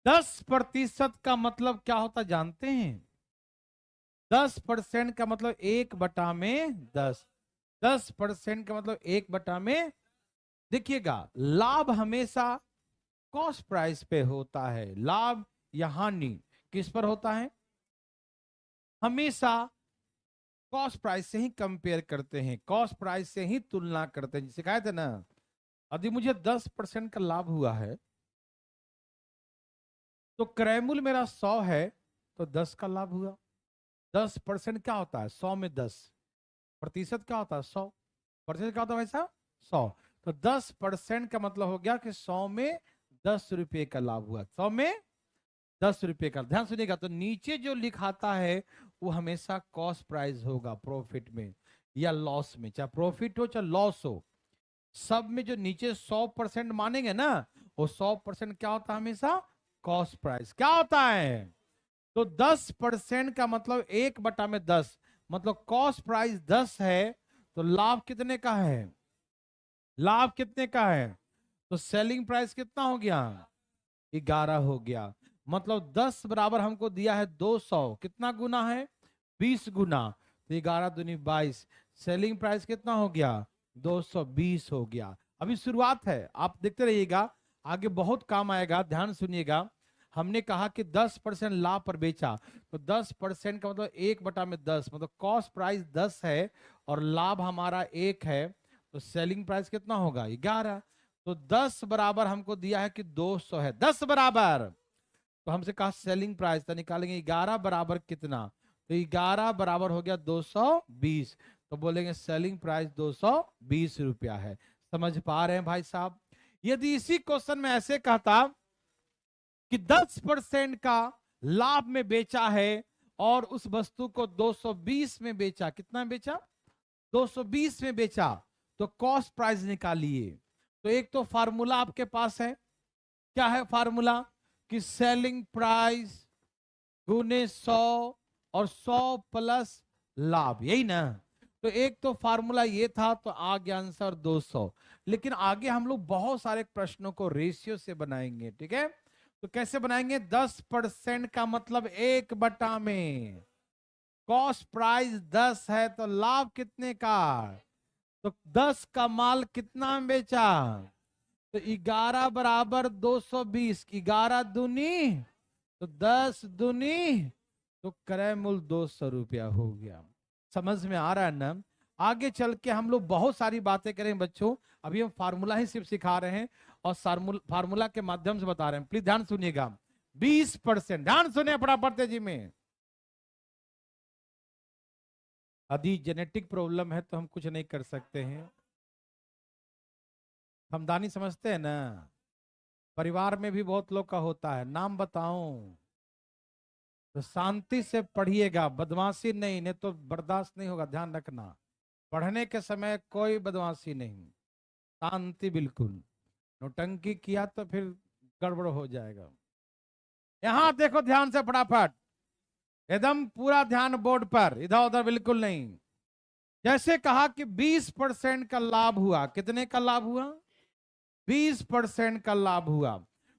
10% का मतलब क्या होता जानते हैं? 10% का मतलब 1/10, 10% का मतलब 1/, देखिएगा लाभ हमेशा कॉस्ट प्राइस पे होता है, लाभ या हानि किस पर होता है? हमेशा कॉस्ट प्राइस से ही कंपेयर करते हैं, कॉस्ट प्राइस से ही तुलना करते हैं। सिखाए थे ना, यदि मुझे 10% का लाभ हुआ है तो क्रय मूल्य मेरा 100 है तो 10 का लाभ हुआ। 10% क्या होता है? 100 में 10 प्रतिशत क्या होता है? 100 प्रतिशत क्या होता है भाई साहब? 100। तो 10% का मतलब हो गया कि 100 में 10 रुपए का लाभ हुआ। 100 में 10 रुपए का। ध्यान सुनिएगा, तो नीचे जो लिखाता है वो हमेशा कॉस्ट प्राइस होगा, प्रॉफिट में या लॉस में, चाहे प्रॉफिट हो चाहे लॉस हो। सब में जो नीचे 100% मानेंगे ना, वो 100% क्या होता है? हमेशा कॉस्ट प्राइस। क्या होता है? तो 10% का मतलब 1/10, मतलब कॉस्ट प्राइस 10 है तो लाभ कितने का है? लाभ कितने का है? तो सेलिंग प्राइस कितना हो गया? 11 हो गया। मतलब 10 बराबर हमको दिया है 200, कितना गुना है? 20 गुना। तो 11 दूनी 22, सेलिंग प्राइस कितना हो गया? 220 हो गया। अभी शुरुआत है, आप देखते रहिएगा, आगे बहुत काम आएगा। ध्यान सुनिएगा, हमने कहा कि 10% लाभ पर बेचा, तो 10% का मतलब 1/10, मतलब कॉस्ट प्राइस 10 है और लाभ हमारा 1 है, तो सेलिंग प्राइस कितना होगा? 11। तो 10 बराबर हमको दिया है कि 200 है, 10 बराबर। तो हमसे कहा सेलिंग प्राइस, तो निकालेंगे 11 बराबर कितना? तो 11 बराबर हो गया 220, तो बोलेंगे सेलिंग प्राइस 220 रुपया है। समझ पा रहे हैं भाई साहब? यदि इसी क्वेश्चन में ऐसे कहता कि 10% का लाभ में बेचा है और उस वस्तु को 220 में बेचा, कितना बेचा? 220 में बेचा, तो कॉस्ट प्राइस निकालिए। तो एक तो फार्मूला आपके पास है, क्या है फार्मूला? कि सेलिंग प्राइस गुने 100 और 100 प्लस लाभ, यही ना? तो एक तो फार्मूला ये था, तो आ गया आंसर 200। लेकिन आगे हम लोग बहुत सारे प्रश्नों को रेशियो से बनाएंगे, ठीक है? तो कैसे बनाएंगे? 10% का मतलब 1 में, कॉस्ट प्राइस 10 है तो लाभ कितने का? तो 10 का माल कितना में बेचा? तो 11 बराबर 220, 11 दूनी तो 10 दूनी, तो क्रय मूल्य 200 रुपया हो गया। समझ में आ रहा है ना? आगे चल के हम लोग बहुत सारी बातें करेंगे बच्चों, अभी हम फार्मूला ही सिर्फ सिखा रहे हैं और फार्मूला के माध्यम से बता रहे हैं। प्लीज ध्यान सुनिएगा। 20%, ध्यान सुनिए फटाफट तेजी में। यदि जेनेटिक प्रॉब्लम है तो हम कुछ नहीं कर सकते हैं। खानदानी समझते हैं ना? परिवार में भी बहुत लोग का होता है, नाम बताऊं? तो शांति से पढ़िएगा, बदमाशी नहीं, नहीं तो बर्दाश्त नहीं होगा, ध्यान रखना। पढ़ने के समय कोई बदमाशी नहीं, शांति बिल्कुल। नौटंकी किया तो फिर गड़बड़ हो जाएगा। यहां देखो ध्यान से फटाफट, एकदम पूरा ध्यान बोर्ड पर, इधर उधर बिल्कुल नहीं। जैसे कहा कि 20% का लाभ हुआ, कितने का लाभ हुआ? 20% का लाभ हुआ।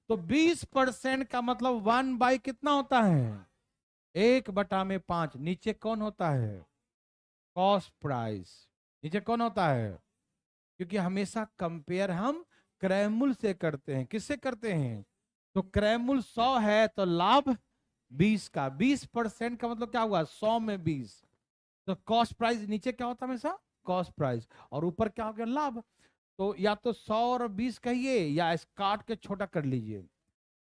तो 20% का मतलब 1/, कितना होता है? 1/5। नीचे कौन होता है? Cost price. नीचे कौन होता है? क्योंकि हमेशा कंपेयर हम क्रय मूल्य से करते हैं। किससे करते हैं? तो क्रय मूल्य 100 है तो लाभ 20 का, 20% का मतलब क्या हुआ? 100 में 20। तो कॉस्ट प्राइस नीचे क्या होता है हमेशा? कॉस्ट प्राइस, और ऊपर क्या हो गया? लाभ। तो या तो 100 और 20 कहिए, या इस काट के छोटा कर लीजिए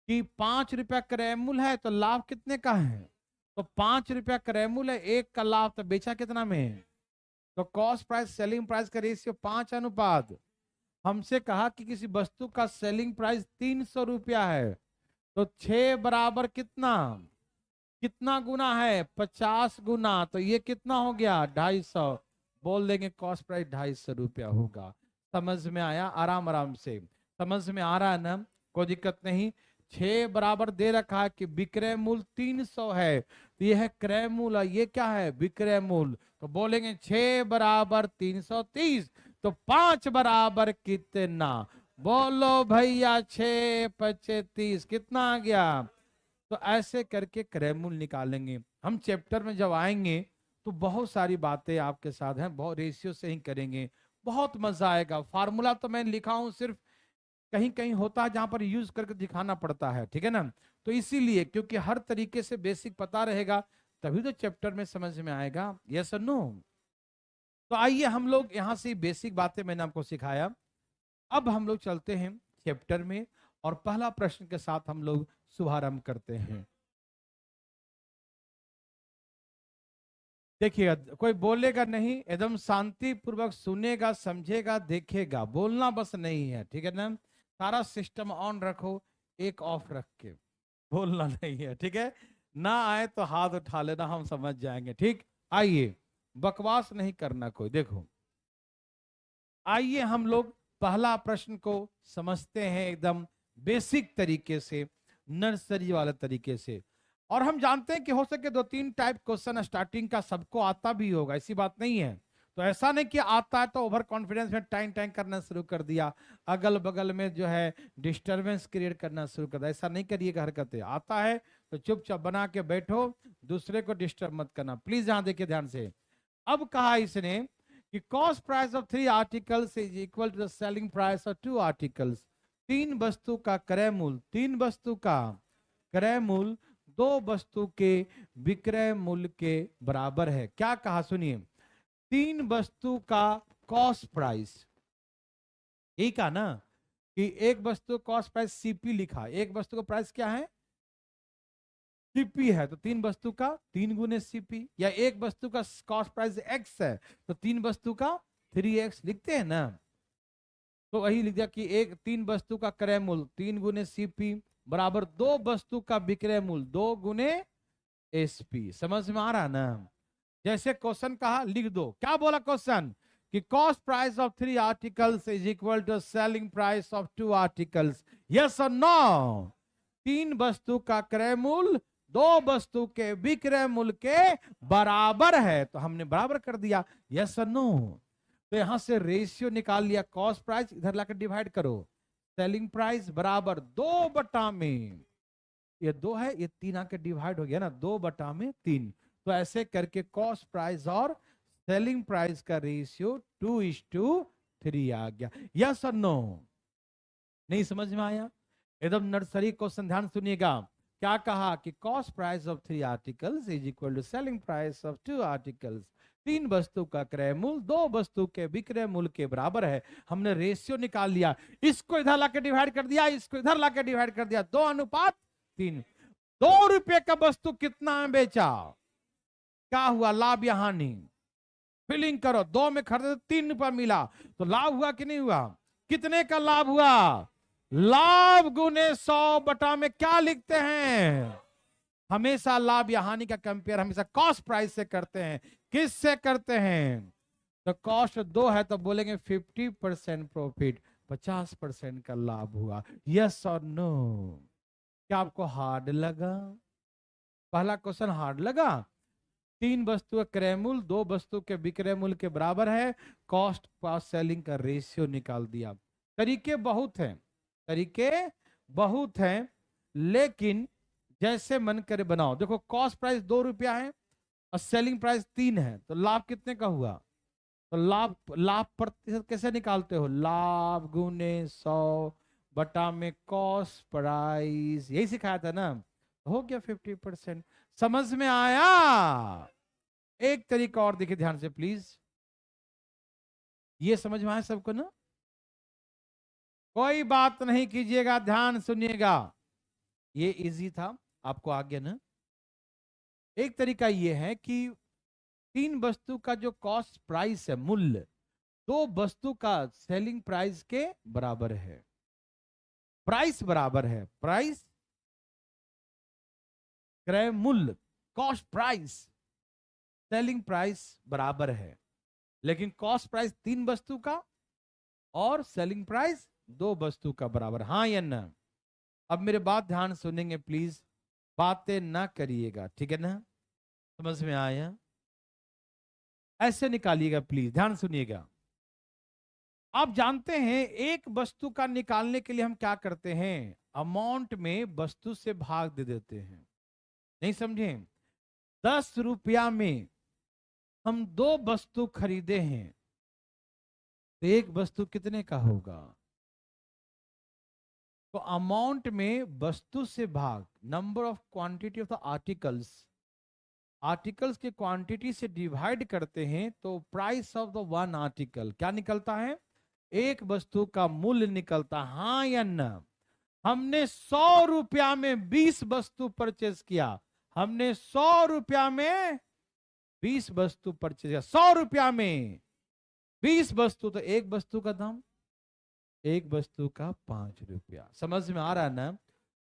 कि 5 रुपया क्रय मूल्य है तो लाभ कितने का है? तो 5 रुपया क्रय मूल्य है, 1 का लाभ, तो बेचा कितना में? तो कॉस्ट प्राइस सेलिंग प्राइस का रेशियो 5 अनुपात। हमसे कहा कि किसी वस्तु का सेलिंग प्राइस 300 रुपया है, तो 6 बराबर कितना, कितना गुना है? 50 गुना। तो ये कितना हो गया? 250। बोल देंगे कॉस्ट प्राइस 250 रुपया होगा। समझ में आया? आराम आराम से समझ में आ रहा है ना? कोई दिक्कत नहीं। 6 बराबर दे रखा है कि विक्रय मूल्य 300 है, तो ये है क्रय मूल्य, ये क्या है? विक्रय मूल्य। तो बोलेंगे 6 बराबर 330, तो 5 बराबर कितना? बोलो भैया, 6×5 = 30, कितना आ गया? तो ऐसे करके क्रय मूल्य निकालेंगे। हम चैप्टर में जब आएंगे तो बहुत सारी बातें आपके साथ हैं, बहुत रेशियो से ही करेंगे, बहुत मजा आएगा। फार्मूला तो मैं लिखा हूं, सिर्फ कहीं कहीं होता है जहां पर यूज करके दिखाना पड़ता है, ठीक है ना? तो इसीलिए, क्योंकि हर तरीके से बेसिक पता रहेगा तभी तो चैप्टर में समझ में आएगा। यस और नो? तो आइए हम लोग यहां से बेसिक बातें मैंने आपको सिखाया, अब हम लोग चलते हैं चैप्टर में और पहला प्रश्न के साथ हम लोग शुभारंभ करते हैं। देखिएगा, कोई बोलेगा नहीं, एकदम शांति पूर्वक सुनेगा, समझेगा, देखेगा, बोलना बस नहीं है, ठीक है ना। सारा सिस्टम ऑन रखो, एक ऑफ रख के, बोलना नहीं है, ठीक है। ना आए तो हाथ उठा लेना, हम समझ जाएंगे, ठीक। आइए, बकवास नहीं करना कोई। देखो, आइए हम लोग पहला प्रश्न को समझते हैं एकदम बेसिक तरीके से, नर्सरी वाले तरीके से। और हम जानते हैं कि हो सके 2-3 टाइप क्वेश्चन स्टार्टिंग का सबको आता भी होगा, ऐसी बात नहीं है। तो ऐसा नहीं कि आता है तो ओवर कॉन्फिडेंस में टाइम टाइम करना शुरू कर दिया, अगल बगल में जो है डिस्टरबेंस क्रिएट करना शुरू कर दिया। ऐसा नहीं करिएगा हरकतें। आता है तो चुपचाप बना के बैठो, दूसरे को डिस्टर्ब मत करना प्लीज। यहां देखिए ध्यान से। अब कहा इसने कि cost price of 3 articles is equal to the selling price of 2 articles. 3 वस्तु का क्रय मूल्य, 3 वस्तु का क्रय मूल्य 2 वस्तु के विक्रय मूल्य के बराबर है। क्या कहा सुनिए, 3 वस्तु का कॉस्ट प्राइस, यही कहा ना कि एक वस्तु कॉस्ट प्राइस सीपी लिखा, एक वस्तु का प्राइस क्या है, सीपी है, तो 3 वस्तु का 3 गुने सीपी। या एक वस्तु का कॉस्ट प्राइस एक्स है तो 3 वस्तु का 3x लिखते हैं ना। तो वही लिख दिया कि 3 वस्तु का क्रय मूल्य 3 गुने सीपी बराबर 2 वस्तु का विक्रय मूल्य 2 गुने एसपी। समझ में आ रहा ना। जैसे क्वेश्चन कहा, लिख दो। क्या बोला क्वेश्चन कि cost price of 3 articles is equal to selling price of 2 articles. Yes और नो। 3 वस्तु का क्रय मूल्य 2 वस्तु के विक्रय मूल्य के बराबर है, तो हमने बराबर कर दिया। यस और नो। तो यहां से रेशियो निकाल लिया, कॉस्ट प्राइस इधर लाकर डिवाइड करो, सेलिंग प्राइस बराबर 2 बटा में, ये 2 है, ये 3 आके डिवाइड हो गया ना, 2 बटा में 3। तो ऐसे करके कॉस्ट प्राइस और सेलिंग प्राइस का रेशियो 2:3 आ गया। यस और नो। नहीं समझ में आया? एकदम नर्सरी क्वेश्चन, ध्यान सुनिएगा। क्या कहा कि cost price of 3 articles is equal to selling price of 2 articles. 3 वस्तु का क्रय मूल्य 2 वस्तु के विक्रय मूल्य के बराबर है। हमने रेशियो निकाल लिया, इसको इधर लाके डिवाइड कर दिया, इसको इधर लाके डिवाइड कर दिया, 2:3। 2 रुपए का वस्तु कितना में बेचा, क्या हुआ, लाभ या हानि? फिलिंग करो, 2 में खरीदे 3 रुपया मिला, तो लाभ हुआ कि नहीं हुआ? कितने का लाभ हुआ? लाभ गुने 100 बटा में क्या लिखते हैं? हमेशा लाभ या हानि का कंपेयर हमेशा कॉस्ट प्राइस से करते हैं। किस से करते हैं? तो कॉस्ट 2 है तो बोलेंगे 50% प्रॉफिट, 50% का लाभ हुआ। यस और नो। क्या आपको हार्ड लगा? पहला क्वेश्चन हार्ड लगा? 3 वस्तु का क्रय मूल्य 2 वस्तु के विक्रय मूल्य के बराबर है, कॉस्ट कॉस्ट सेलिंग का रेशियो निकाल दिया। तरीके बहुत हैं, तरीके बहुत हैं, लेकिन जैसे मन करे बनाओ। देखो, कॉस्ट प्राइस 2 रुपया है और सेलिंग प्राइस 3 है, तो लाभ कितने का हुआ? तो लाभ प्रतिशत कैसे निकालते हो? लाभ गुने 100 बटा में कॉस्ट प्राइस, यही सिखाया था ना, हो गया 50%। समझ में आया? एक तरीका और देखिए ध्यान से प्लीज, ये समझ में आया सबको ना? कोई बात नहीं कीजिएगा, ध्यान सुनिएगा, ये इजी था, आपको आ गया ना। एक तरीका ये है कि 3 वस्तु का जो कॉस्ट प्राइस है, मूल्य, 2 वस्तु का सेलिंग प्राइस के बराबर है। प्राइस बराबर है, प्राइस क्रय मूल्य, कॉस्ट प्राइस सेलिंग प्राइस बराबर है, लेकिन कॉस्ट प्राइस 3 वस्तु का और सेलिंग प्राइस 2 वस्तु का बराबर। हाँ या ना? अब मेरे बात ध्यान सुनेंगे प्लीज, बातें ना करिएगा, ठीक है ना? समझ में आया? ऐसे निकालिएगा प्लीज, ध्यान सुनिएगा। आप जानते हैं एक वस्तु का निकालने के लिए हम क्या करते हैं? अमाउंट में वस्तु से भाग दे देते हैं। नहीं समझे? 10 रुपया में हम 2 वस्तु खरीदे हैं, तो एक वस्तु कितने का होगा? तो अमाउंट में वस्तु से भाग number of quantity of the articles, articles के क्वांटिटी से डिवाइड करते हैं, तो प्राइस ऑफ द 1 आर्टिकल क्या निकलता है? एक वस्तु का मूल्य निकलता। हाँ या ना? हमने 100 रुपया में 20 वस्तु परचेज किया, हमने 100 रुपया में 20 वस्तु परचेज, 100 रुपया में 20 वस्तु, तो एक वस्तु का दाम, एक वस्तु का 5 रुपया। समझ में आ रहा है ना?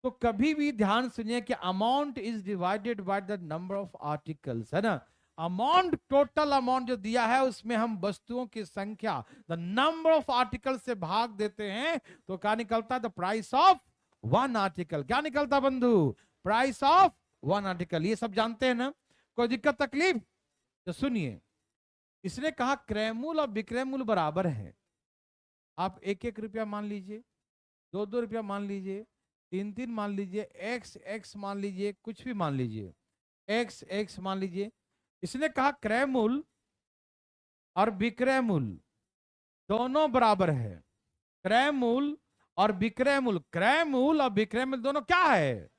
तो कभी भी ध्यान सुनिए कि amount is divided by the number of articles, है ना? अमाउंट, टोटल अमाउंट जो दिया है उसमें हम वस्तुओं की संख्या, द नंबर ऑफ आर्टिकल से भाग देते हैं, तो क्या निकलता है? The price of one article. क्या निकलता बंधु? Price of one article. ये सब जानते हैं ना? कोई दिक्कत तकलीफ? तो सुनिए, इसने कहा क्रय मूल्य और विक्रय मूल्य बराबर है। आप 1-1 रुपया मान लीजिए, 2-2 रुपया मान लीजिए, 3-3 मान लीजिए, x मान लीजिए, कुछ भी मान लीजिए, x मान लीजिए। इसने कहा क्रय मूल्य और विक्रय मूल्य दोनों बराबर है। क्रय मूल्य और विक्रय मूल्य, क्रय मूल्य और विक्रय मूल्य दोनों क्या है?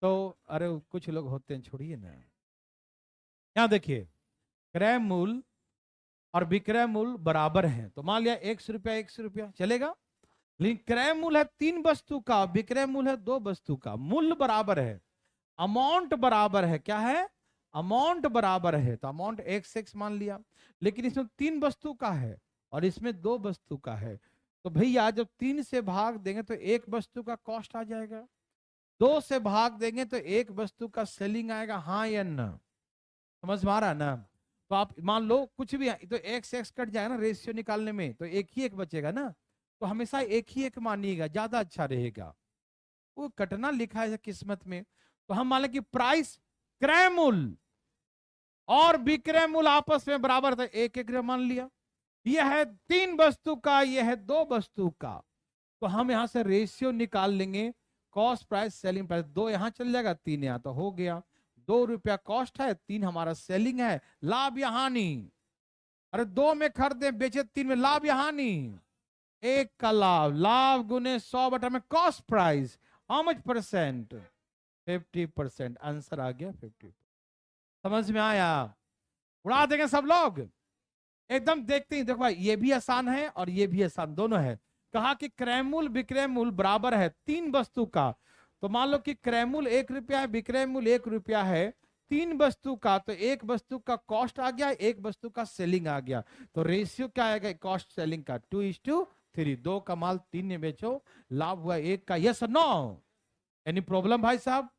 तो अरे कुछ लोग होते हैं, छोड़िए ना। यहां देखिए, क्रय मूल्य और विक्रय मूल्य बराबर है, तो मान लिया 100 रुपया 100 रुपया चलेगा। लेकिन क्रय मूल्य है 3 वस्तु का, विक्रय मूल्य है 2 वस्तु का। मूल्य बराबर है, अमाउंट बराबर है। क्या है? अमाउंट बराबर है, तो अमाउंट x मान लिया। लेकिन इसमें 3 वस्तु का है और इसमें 2 वस्तु का है, तो भैया जब 3 से भाग देंगे तो 1 वस्तु का कॉस्ट आ जाएगा, 2 से भाग देंगे तो 1 वस्तु का सेलिंग आएगा। हाँ या ना? समझ में आ रहा है ना? तो आप मान लो कुछ भी, तो x कट जाएगा ना रेशियो निकालने में, तो एक ही एक बचेगा ना, तो हमेशा एक ही एक मानिएगा, ज्यादा अच्छा रहेगा। वो कटना लिखा है किस्मत में, तो हम मान लें कि प्राइस, क्रय मूल्य और विक्रय मूल्य आपस में बराबर था, 1-1 मान लिया। यह है 3 वस्तु का, यह है 2 वस्तु का, तो हम यहां से रेशियो निकाल लेंगे, कॉस्ट प्राइस सेलिंग प्राइस। 2 यहां चल जाएगा, 3 यहां, तो हो गया। 2 रुपया कॉस्ट है, 3 हमारा सेलिंग है। लाभ या हानि? अरे 2 में खरीदे बेचे, 3 में लाभ या हानि? 1 का लाभ। लाभ गुने 100 बटा में cost price, how much percent? 50%। Answer आ गया 50। समझ में आया? उड़ा देंगे सब लोग एकदम। देखते ही देखो भाई, ये भी आसान है और ये भी आसान, दोनों है। कहा कि क्रय मूल्य विक्रय मूल्य बराबर है 3 वस्तु का, तो मान लो कि क्रय मूल्य 1 रुपया है, विक्रय मूल्य 1 रुपया है, 3 वस्तु का, तो 1 वस्तु का कॉस्ट आ गया, 1 वस्तु का सेलिंग आ गया। तो रेशियो क्या आएगा कॉस्ट सेलिंग का? 2:3। 2 का माल 3 ने बेचो, लाभ हुआ 1 का। यस और नो? एनी प्रॉब्लम भाई साहब?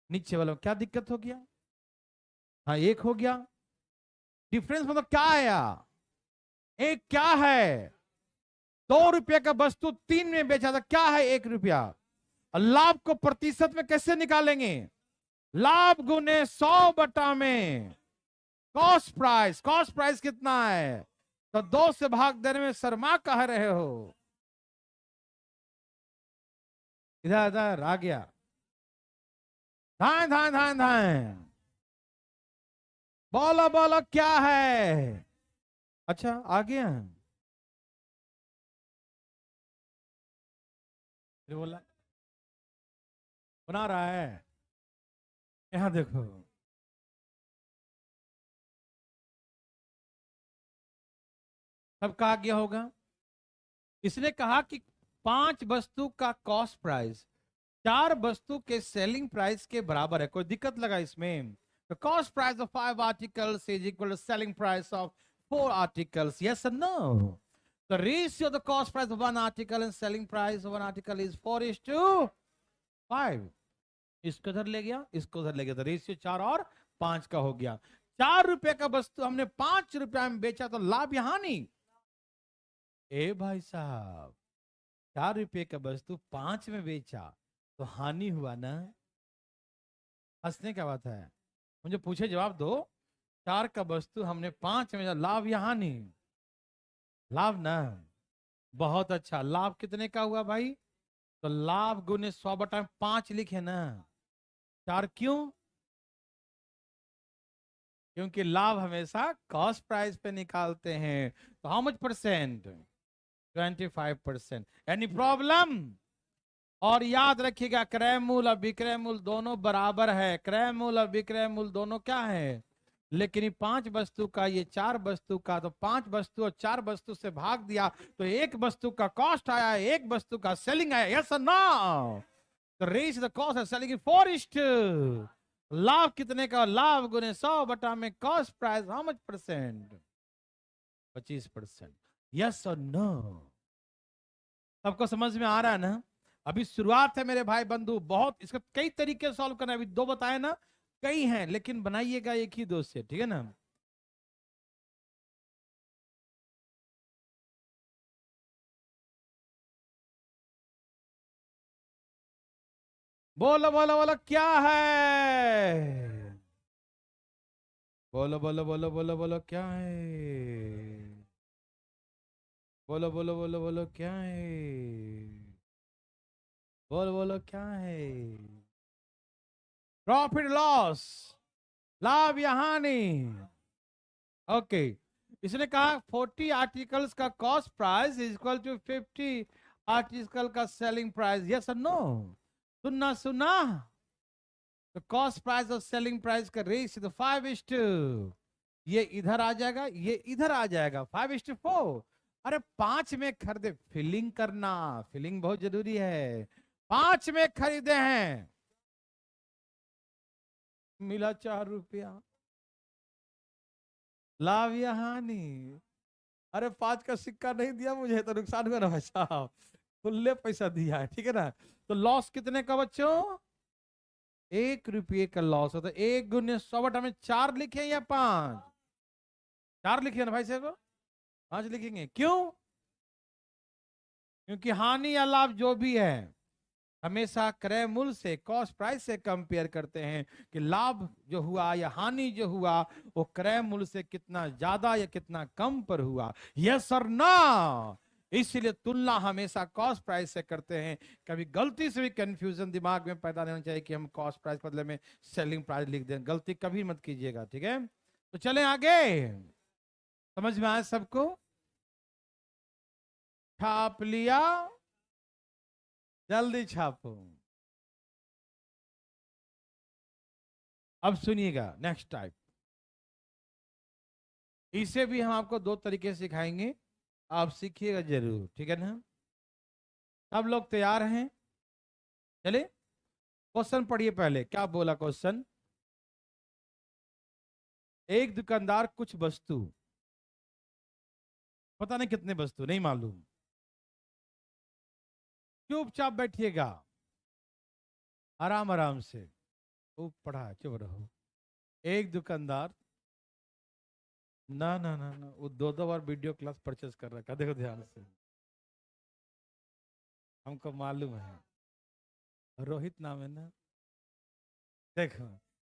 नीचे वालों क्या दिक्कत हो गया? हाँ 1 हो गया। डिफरेंस मतलब क्या आया? 1 क्या है? 2 रुपये का वस्तु 3 में बेचा था, क्या है? 1 रुपया। और लाभ को प्रतिशत में कैसे निकालेंगे? लाभ गुने 100 बटा में कॉस्ट प्राइस। कॉस्ट प्राइस कितना है? तो 2 से भाग देने में शर्मा कह रहे हो? इधर इधर आ गया। धाए धाए धाए धाए, बोलो बोलो क्या है? अच्छा आ गया। बोला बना रहा है। यहां देखो, सबका आ गया होगा। इसने कहा कि 5 वस्तु का कॉस्ट प्राइस 4 वस्तु के सेलिंग प्राइस के बराबर है। कोई दिक्कत लगा इसमें? The cost price of 5 articles is equal to selling price of 4 articles. Yes or no? The ratio of the cost price of 1 article and selling price of 1 article is 4:5. इसको इधर ले गया, इसको इधर ले गया, तो रेशियो 4 और 5 का हो गया। 4 रुपए का वस्तु हमने 5 रुपया में बेचा, तो लाभ या हानि? ए भाई साहब, 4 रुपए का वस्तु 5 में बेचा तो हानि हुआ ना? हंसने क्या बात है? मुझे पूछे जवाब दो। 4 का वस्तु हमने 5 में, लाभ या हानि? लाभ ना। बहुत अच्छा। लाभ कितने का हुआ भाई? तो लाभ गुने 100 बटा 5 लिखे ना। 4 क्यों? क्योंकि लाभ हमेशा कॉस्ट प्राइस पे निकालते हैं। तो how much percent? 25%। Any problem? और याद रखिएगा, क्रय मूल्य और विक्रय मूल्य दोनों बराबर है। क्रय मूल्य और विक्रय मूल्य दोनों क्या है? लेकिन ये 5 वस्तु का, ये 4 वस्तु का, तो 5 वस्तु और 4 वस्तु से भाग दिया तो 1 वस्तु का कॉस्ट आया, 1 वस्तु का सेलिंग आया। यस और नो? तो रेस द कॉस्ट ऑफ सेलिंग 4:, लाभ कितने का, लाभ गुने 100 बटा में cost price how much percent, 25%। Yes और नो, सबको समझ में आ रहा है ना? अभी शुरुआत है मेरे भाई बंधु, बहुत इसका कई तरीके सॉल्व करना है, अभी 2 बताए ना, कई हैं, लेकिन बनाइएगा एक ही 2 से, ठीक है ना? बोलो बोलो बोलो क्या है, बोलो बोलो बोलो बोलो बोलो क्या है, बोलो बोलो बोलो बोलो क्या है, बोलो बोलो क्या है, प्रॉफिट लॉस, लाभ या हानि। ओके, इसने कहा 40 आर्टिकल्स का cost price is equal to 50 article का सेलिंग प्राइस, यस और नो? सुनना सुना, तो कॉस्ट प्राइस और सेलिंग प्राइस का रेशियो तो 5:, ये इधर आ जाएगा, ये इधर आ जाएगा, 5:4। अरे 5 में खरीदे, फिलिंग करना, फिलिंग बहुत जरूरी है। 5 में खरीदे हैं, मिला 4 रुपया, लाभ या हानि? अरे 5 का सिक्का नहीं दिया मुझे तो नुकसान हुआ ना भाई साहब, खुले पैसा दिया है, ठीक है ना? तो लॉस कितने का बच्चों, 1 रुपये का लॉस होता है। 1 गुने 100 बटा में 4 लिखे या 5? 4 लिखे ना भाई साहब, 5 लिखेंगे, क्यों? क्योंकि हानि या लाभ जो भी है हमेशा क्रय मूल्य से, कॉस्ट प्राइस से कंपेयर करते हैं कि लाभ जो हुआ या हानि जो हुआ वो क्रय मूल्य से कितना ज्यादा या कितना कम पर हुआ, यस और ना? इसलिए तुलना हमेशा कॉस्ट प्राइस से करते हैं। कभी गलती से भी कंफ्यूजन दिमाग में पैदा नहीं होना चाहिए कि हम कॉस्ट प्राइस बदले में सेलिंग प्राइस लिख दें, गलती कभी मत कीजिएगा, ठीक है? तो चलें आगे, समझ में आया सबको? छाप लिया, जल्दी छापो। अब सुनिएगा नेक्स्ट टाइप, इसे भी हम आपको 2 तरीके सिखाएंगे, आप सीखिएगा जरूर, ठीक है ना? सब लोग तैयार हैं? चले क्वेश्चन पढ़िए पहले, क्या बोला क्वेश्चन? एक दुकानदार कुछ वस्तु, पता नहीं कितने वस्तु, नहीं मालूम, चुपचाप बैठिएगा, आराम आराम से, खूब पढ़ा है, चुप रहो। एक दुकानदार, ना ना ना ना, वो 2 बार वीडियो क्लास परचेस कर रखा, देखो ध्यान से, हमको मालूम है, रोहित नाम है ना, देखो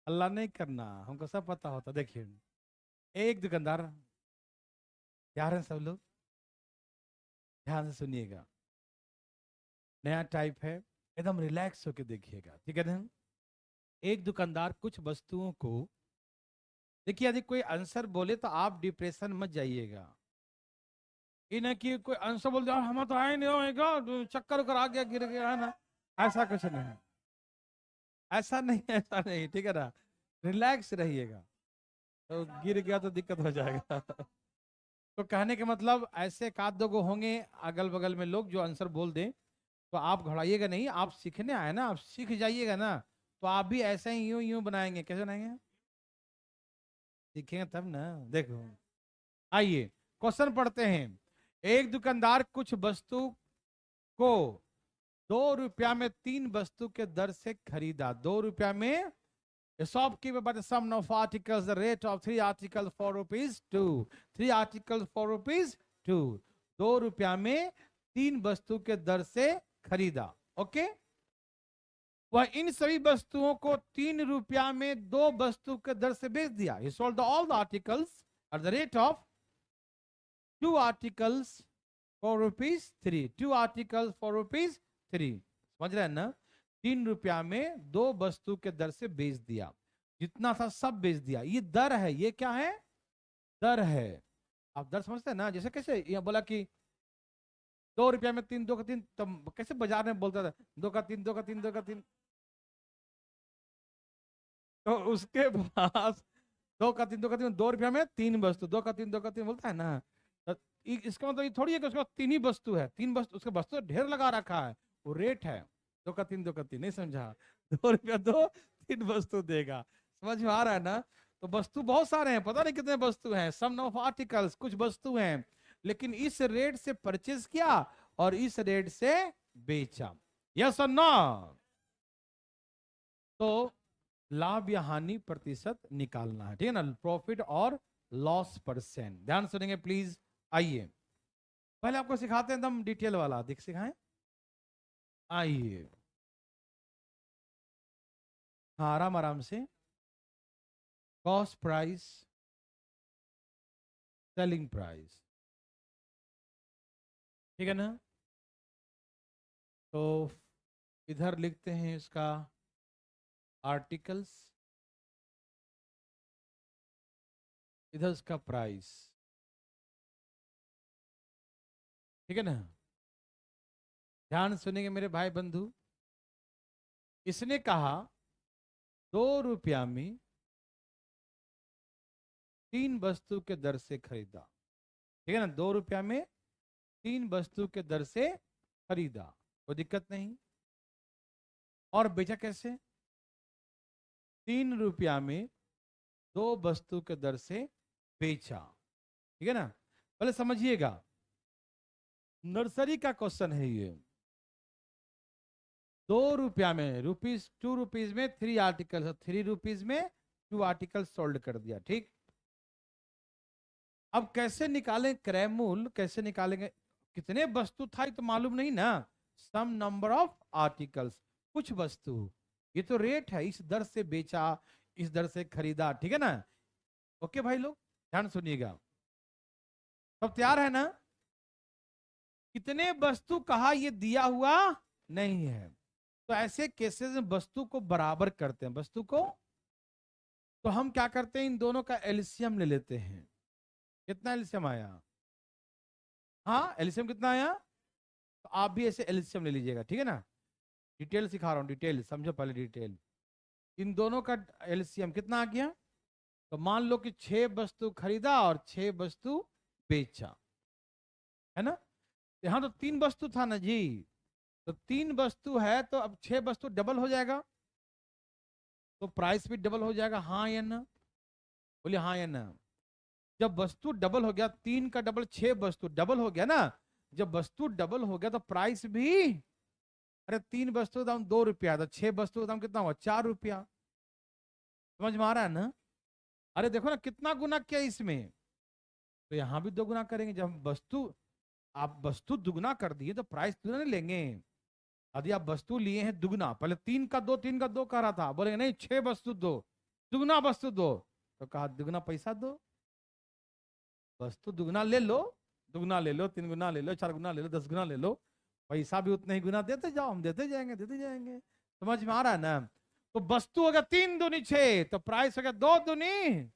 अल्लाह नहीं करना, हमको सब पता होता। देखिए एक दुकानदार, यार हैं सब लोग, ध्यान से सुनिएगा, नया टाइप है, एकदम रिलैक्स होके देखिएगा, ठीक है ना? एक दुकानदार कुछ वस्तुओं को, देखिए यदि कोई आंसर बोले तो आप डिप्रेशन मत जाइएगा, ये ना कि कोई आंसर बोल दे हम तो आए नहीं होएगा, चक्कर उकर आ गया, गिर गया, है ना? ऐसा कुछ नहीं, ऐसा नहीं, ऐसा नहीं, ठीक है ना? रिलैक्स रहिएगा, तो गिर गया तो दिक्कत हो जाएगा। तो कहने के मतलब ऐसे एक आध 2 होंगे अगल बगल में लोग जो आंसर बोल दें, तो आप घबराइएगा नहीं, आप सीखने आए ना, आप सीख जाइएगा ना, तो आप भी ऐसे ही यूं यूं बनाएंगे, कैसे बनाएंगे? सीखेंगे तब ना, देखो आइए क्वेश्चन पढ़ते हैं। एक दुकानदार कुछ वस्तु को 2 रुपया में 3 वस्तु के दर से खरीदा, 2 रुपया में। A shopkeeper bought a sum of articles, the rate of 3 articles 4 rupees 2, 3 articles 4 rupees 2, 2 रुपया में 3 वस्तु के दर से खरीदा, ओके? वह इन सभी वस्तुओं को 3 रुपया में 2 वस्तु के दर से बेच दिया। He sold all the articles at the rate of 2 articles 4 rupees 3, 2 articles 4 rupees 3, समझ रहे हैं ना? 3 रुपया में 2 वस्तु के दर से बेच दिया, जितना था सब बेच दिया। ये दर है, ये क्या है? दर है। आप दर समझते हैं ना? जैसे कैसे ये बोला कि 2 रुपया में 3, 2 का 3, तब कैसे बाजार में बोलता था 2 का 3, 2 का 3, 2 का 3, तो उसके पास 2 का 3, 2 का 3, 2 रुपया में 3 वस्तु, 2 का 3, 2 का 3 बोलता है ना, तो इसका मतलब ये थोड़ी है कि उसके पास 3 ही वस्तु है, 3 वस्तु, उसके वस्तु ढेर लगा रखा है, वो रेट है, दो का तीन, नहीं समझा? 2 रुपया दो, 3 वस्तु देगा। समझ में आ रहा है ना? तो वस्तु बहुत सारे हैं, पता नहीं कितने वस्तु हैं, सम ऑफ आर्टिकल्स, कुछ वस्तु हैं, लेकिन इस रेट से परचेज किया और इस रेट से बेचा। यस और नो? तो लाभ या हानि प्रतिशत निकालना है, ठीक है ना? प्रॉफिट और लॉस परसेंट, ध्यान सुनेंगे प्लीज। आइए पहले आपको सिखाते हैं एकदम डिटेल वाला, दिख सिखाएं। आइए, हाँ आराम आराम से। कॉस्ट प्राइस, सेलिंग प्राइस, ठीक है ना? तो इधर लिखते हैं इसका आर्टिकल्स, इधर इसका प्राइस, ठीक है ना? ध्यान सुनेंगे मेरे भाई बंधु। इसने कहा 2 रुपया में 3 वस्तु के दर से खरीदा, ठीक है ना? 2 रुपया में 3 वस्तु के दर से खरीदा, कोई दिक्कत नहीं। और बेचा कैसे? 3 रुपया में 2 वस्तु के दर से बेचा, ठीक है ना? पहले समझिएगा, नर्सरी का क्वेश्चन है ये। 2 रुपया में, रुपीज 2 रुपीज में 3 आर्टिकल, 3 रुपीज में 2 आर्टिकल सोल्ड कर दिया, ठीक। अब कैसे निकालें क्रय मूल्य, कैसे निकालेंगे? कितने वस्तु था ये तो मालूम नहीं ना, सम नंबर ऑफ आर्टिकल्स, कुछ वस्तु, ये तो रेट है, इस दर से बेचा, इस दर से खरीदा, ठीक है ना? ओके भाई लोग ध्यान सुनिएगा, सब तैयार है ना? कितने वस्तु कहा, ये दिया हुआ नहीं है, तो ऐसे केसेस में वस्तु को बराबर करते हैं, वस्तु को। तो हम क्या करते हैं, इन दोनों का एलसीएम ले लेते हैं। कितना एलसीएम आया? हाँ एलसीएम कितना आया? तो आप भी ऐसे एलसीएम ले लीजिएगा, ठीक है ना? डिटेल सिखा रहा हूं, डिटेल समझो पहले, डिटेल। इन दोनों का एलसीएम कितना आ गया? तो मान लो कि 6 वस्तु खरीदा और 6 वस्तु बेचा, है ना? यहाँ तो 3 वस्तु था ना जी, तो 3 वस्तु है, तो अब 6 वस्तु डबल हो जाएगा, तो प्राइस भी डबल हो जाएगा, हाँ या ना? बोलिए हाँ या ना? जब वस्तु डबल हो गया, 3 का डबल 6 वस्तु डबल हो गया ना, जब वस्तु डबल हो गया तो प्राइस भी, अरे 3 वस्तु दाम 2 रुपया था, 6 वस्तु दाम कितना हुआ? 4 रुपया। समझ में आ रहा है ना? अरे देखो ना कितना गुना किया इसमें, तो यहां भी 2 गुना करेंगे। जब वस्तु, आप वस्तु दुगना कर दिए तो प्राइस दुगना नहीं लेंगे। यदि आप वस्तु लिए हैं दुगना, पहले 3 का 2, 3 का 2 कह रहा था, बोलेंगे नहीं 6 वस्तु दो, दुगना वस्तु दो, तो कहा दुगना पैसा दो, वस्तु दुगना ले लो, दुगना ले लो, 3 गुना ले लो, 4 गुना ले लो, 10 गुना ले लो, पैसा भी उतने ही गुना देते जाओ, हम देते जाएंगे, देते जाएंगे। समझ में आ रहा है ना? तो वस्तु हो गया 3 दूनी 6, तो प्राइस हो गया 2 दूनी,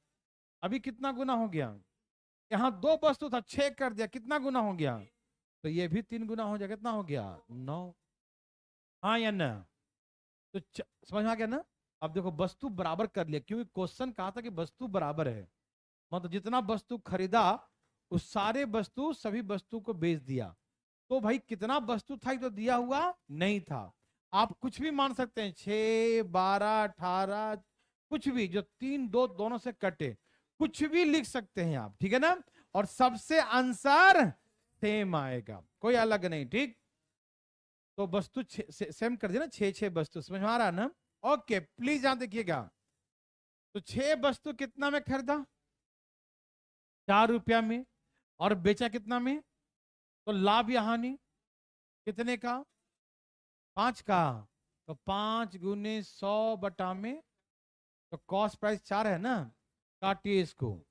अभी कितना गुना हो गया? यहाँ 2 वस्तु था, 6 कर दिया, कितना गुना हो गया? तो ये भी 3 गुना हो जाएगा, कितना हो गया? 9। हाँ या ना? तो समझ में आ गया ना? अब देखो वस्तु बराबर कर लिया, क्योंकि क्वेश्चन कहा था कि वस्तु बराबर है, मतलब जितना वस्तु खरीदा उस सारे वस्तु सभी वस्तु को बेच दिया, तो भाई कितना वस्तु था तो दिया हुआ नहीं था। आप कुछ भी मान सकते हैं, 6, 12, 18, कुछ भी, जो 3, 2 दोनों से कटे, कुछ भी लिख सकते हैं आप, ठीक है ना? और सबसे आंसर सेम आएगा, कोई अलग नहीं, ठीक? तो वस्तु सेम कर दिया ना, 6 वस्तु, समझ में आ रहा है ना? ओके प्लीज यहां देखिएगा, तो 6 वस्तु कितना में खरीदा? 4 रुपया में, और बेचा कितना में? तो लाभ या हानि कितने का? 5 का, तो 5 गुने 100 बटा में, तो कॉस्ट प्राइस 4 है ना, काटिए इसको,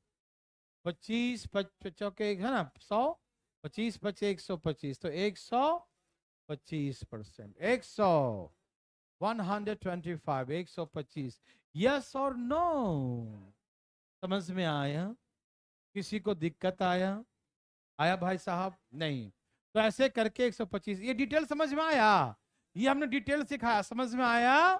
25 चौके है ना 100, 25 बचे 125, तो 125%, 125, 125। यस और नो? समझ में आया? किसी को दिक्कत आया? आया भाई साहब? नहीं। तो ऐसे करके 125, ये डिटेल समझ में आया? ये हमने डिटेल सिखाया, समझ में आया?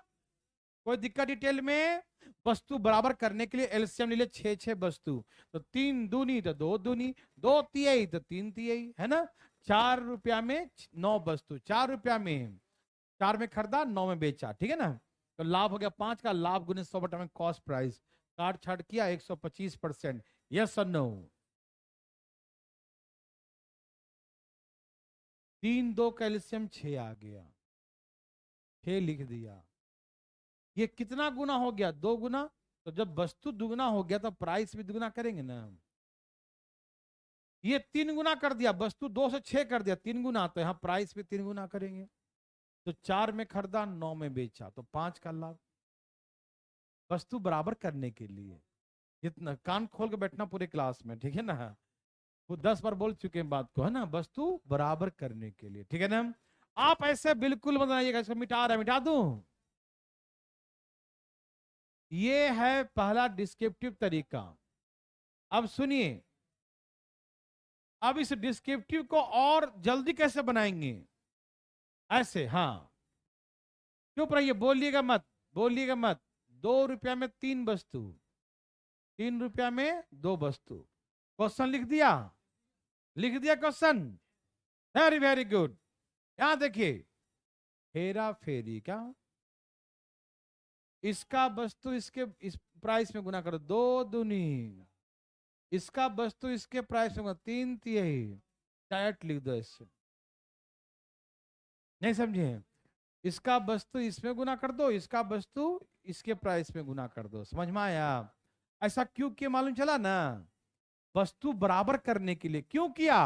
कोई दिक्कत डिटेल में? वस्तु बराबर करने के लिए एलसीएम ले ले, 6 वस्तु, तो 3 दूनी तो 2 दूनी, 2 तिहाई तो 3 तिहाई, है ना? 4 रुपया में 9 वस्तु, 4 रुपया में, 4 में खरीदा, 9 में बेचा, ठीक है ना। तो लाभ हो गया 5 का, लाभ गुने 100 बटा में कॉस्ट प्राइस, काट छाट किया 125%। यस और नो? 3 2 कैल्शियम 6 आ गया, 6 लिख दिया। ये कितना गुना हो गया? 2 गुना। तो जब वस्तु दुगुना हो गया तो प्राइस भी दुगुना करेंगे ना। ये 3 गुना कर दिया, वस्तु 2 से 6 कर दिया, 3 गुना, तो यहाँ प्राइस भी 3 गुना करेंगे। तो 4 में खरीदा, 9 में बेचा, तो 5 का लाभ। वस्तु बराबर करने के लिए जितना कान खोल के बैठना पूरे क्लास में, ठीक है ना। वो 10 बार बोल चुके हैं बात को, है ना, वस्तु बराबर करने के लिए, ठीक है ना। आप ऐसे बिल्कुल मत बनाइएगा, इसको मिटा रहा है, मिटा दूं। ये है पहला डिस्क्रिप्टिव तरीका। अब सुनिए, अब इस डिस्क्रिप्टिव को और जल्दी कैसे बनाएंगे? ऐसे, हाँ, चुप रहिए, बोलिएगा मत, बोलिएगा मत। 2 रुपया में 3 वस्तु, 3 रुपया में 2 वस्तु। क्वेश्चन लिख दिया, लिख दिया क्वेश्चन। Very very good. यहां देखिए, हेरा फेरी का, इसका वस्तु इसके इस प्राइस में गुना करो, 2 दूनी, इसका वस्तु इसके प्राइस में 3 तिहाई, डायरेक्ट लिख दो इससे। नहीं समझे? इसका वस्तु इसमें गुना कर दो, इसका वस्तु इसके प्राइस में गुना कर दो। समझ में आया? ऐसा क्यों किया मालूम चला ना? वस्तु बराबर करने के लिए। क्यों किया?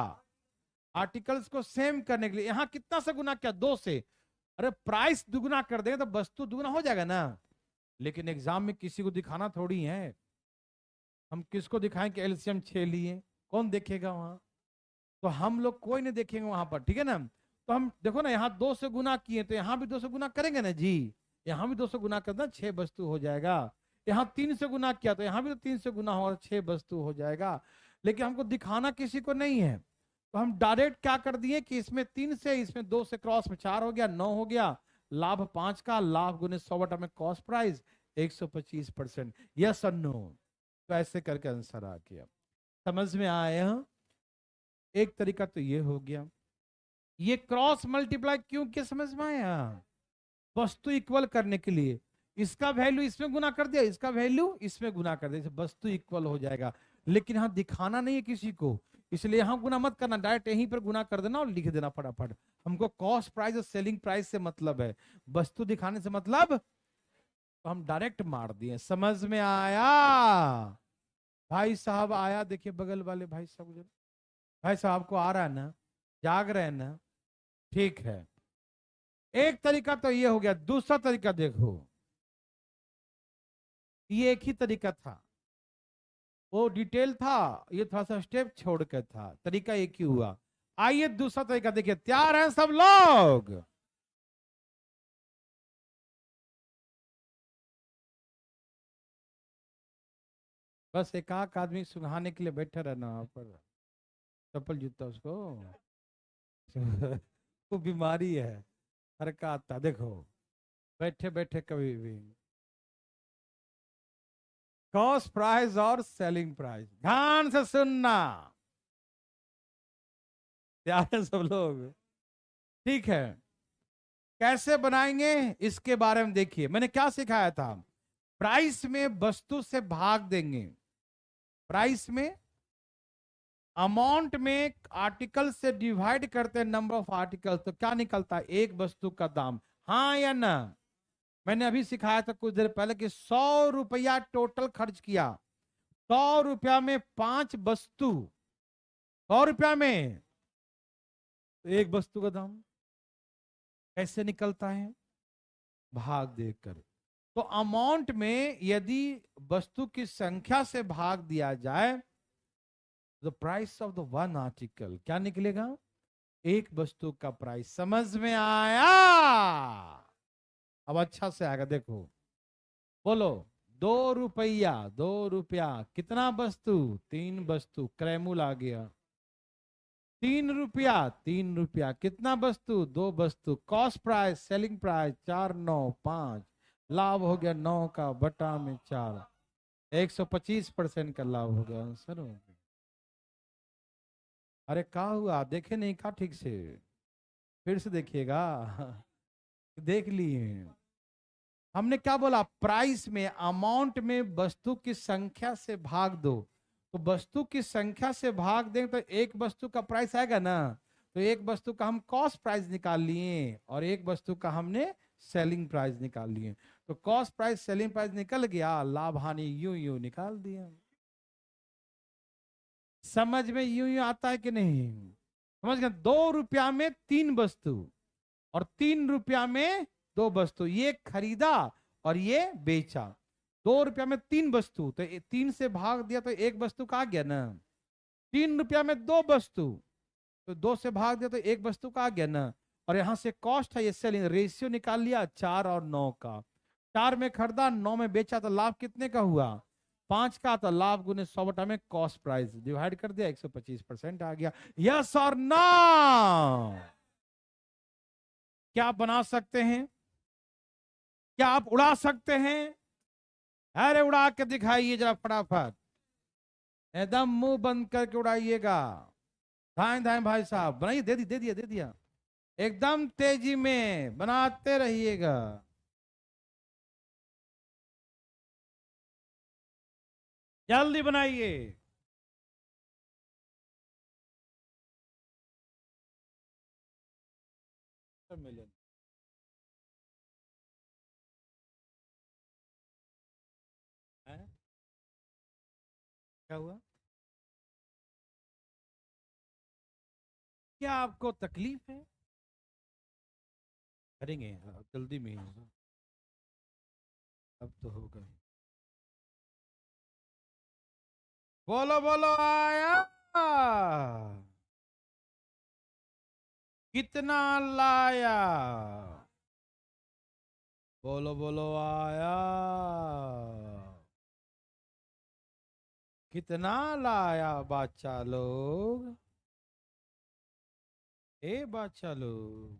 आर्टिकल्स को सेम करने के लिए। यहां कितना से गुना किया? 2 से। अरे प्राइस दुगुना कर देंगे तो वस्तु दुगुना हो जाएगा ना। लेकिन एग्जाम में किसी को दिखाना थोड़ी है, हम किसको दिखाएं कि एलसीएम 6 लिए? कौन देखेगा वहां? तो हम लोग कोई नहीं देखेंगे वहां पर, ठीक है ना। तो हम देखो ना, यहाँ 2 से गुना किए तो यहाँ भी 2 से गुना करेंगे ना जी। यहाँ भी 2 से गुना करना, 6 वस्तु हो जाएगा। यहाँ 3 से गुना किया तो यहाँ भी तो 3 से गुना होगा, 6 वस्तु हो जाएगा। लेकिन हमको दिखाना किसी को नहीं है, तो हम डायरेक्ट क्या कर दिए कि इसमें 3 से, इसमें 2 से क्रॉस में 4 हो गया, 9 हो गया, लाभ 5 का, लाभ गुने 100 बटा में कॉस्ट प्राइस 125%। यस और नो? तो ऐसे करके आंसर आ गया। समझ में आया? एक तरीका तो ये हो गया। ये क्रॉस मल्टीप्लाई क्यों किया समझ में आया? वस्तु इक्वल करने के लिए। इसका वैल्यू इसमें गुना कर दिया, इसका वैल्यू इसमें गुना कर दिया, वस्तु इक्वल हो जाएगा। लेकिन यहाँ दिखाना नहीं है किसी को, इसलिए यहाँ गुना मत करना, डायरेक्ट यहीं पर गुना कर देना और लिख देना फटाफट। हमको कॉस्ट प्राइस और सेलिंग प्राइस से मतलब है, वस्तु दिखाने से मतलब, तो हम डायरेक्ट मार दिए। समझ में आया? भाई साहब आया, देखिए बगल वाले भाई साहब, भाई साहब को आ रहा है ना? जाग रहे हैं ना? ठीक है। एक तरीका तो ये हो गया। दूसरा तरीका देखो, ये एक ही तरीका था, वो डिटेल था, ये थोड़ा सा स्टेप छोड़ कर था, तरीका एक ही हुआ। आइए दूसरा तरीका देखिए। तैयार हैं सब लोग? बस एक आध आदमी सुहाने के लिए बैठे रहना वहां पर, चप्पल जूता उसको वो बीमारी है, हर का आता देखो, बैठे बैठे कभी भी। कॉस्ट प्राइस और सेलिंग प्राइस, ध्यान से सुनना। तैयार है सब लोग? ठीक है, कैसे बनाएंगे इसके बारे में देखिए। मैंने क्या सिखाया था? प्राइस में वस्तु से भाग देंगे, प्राइस में अमाउंट में आर्टिकल से डिवाइड करते हैं नंबर ऑफ आर्टिकल, तो क्या निकलता है? एक वस्तु का दाम। हाँ या ना? मैंने अभी सिखाया था कुछ देर पहले कि 100 रुपया टोटल खर्च किया, 100 रुपया में 5 वस्तु, 100 रुपया में तो एक वस्तु का दाम कैसे निकलता है? भाग देकर। तो अमाउंट में यदि वस्तु की संख्या से भाग दिया जाए, the price of the one article क्या निकलेगा? एक वस्तु का प्राइस। समझ में आया? अब अच्छा से आएगा, देखो, बोलो। 2 रुपया, 2 रुपया, कितना वस्तु? 3 वस्तु, क्रैमूल आ गया। 3 रुपया, 3 रुपया, कितना वस्तु? 2 वस्तु, कॉस्ट प्राइस, सेलिंग प्राइस 4 9 5, लाभ हो गया 9 का बटा में 4, 125% का लाभ हो गया। आंसर हो गया। अरे क्या हुआ, देखे नहीं का ठीक से? फिर से देखिएगा। देख लिए। हमने क्या बोला, प्राइस में, अमाउंट में वस्तु की संख्या से भाग दो। तो वस्तु की संख्या से भाग दें तो एक वस्तु का प्राइस आएगा ना। तो एक वस्तु का हम कॉस्ट प्राइस निकाल लिए और एक वस्तु का हमने सेलिंग प्राइस निकाल लिए। तो कॉस्ट प्राइस सेलिंग प्राइस निकल गया, लाभ हानि यूं यूं निकाल दिया। समझ में यूं यूं आता है कि नहीं? समझ गए? 2 रुपया में 3 वस्तु और 3 रुपया में 2 वस्तु, ये खरीदा और ये बेचा। 2 रुपया में 3 वस्तु, तो 3 से भाग दिया तो एक वस्तु का आ गया ना। 3 रुपया में 2 वस्तु, तो 2 से भाग दिया तो एक वस्तु का आ गया ना। और यहां से कॉस्ट है, ये सेलिंग रेशियो निकाल लिया 4 और 9 का। 4 में खरीदा, 9 में बेचा, तो लाभ कितने का हुआ? 5 का। तो लाभ गुने 100 बटा में कॉस्ट प्राइस डिवाइड कर दिया, 125% आ गया। यस और नो? क्या आप बना सकते हैं? क्या आप उड़ा सकते हैं? अरे उड़ा के दिखाइए जरा फटाफट, एकदम मुंह बंद करके उड़ाइएगा। धाए धाए भाई साहब बनाइए, दे दिया एकदम तेजी में बनाते रहिएगा। जल्दी बनाइए। मिलियन है? क्या हुआ? क्या आपको तकलीफ है? करेंगे, हाँ, जल्दी में ही होगा। अब तो होगा। बोलो बोलो आया। कितना लाया? बोलो बोलो आया। कितना लाया बादशाह लोग? ए बादशाह लोग,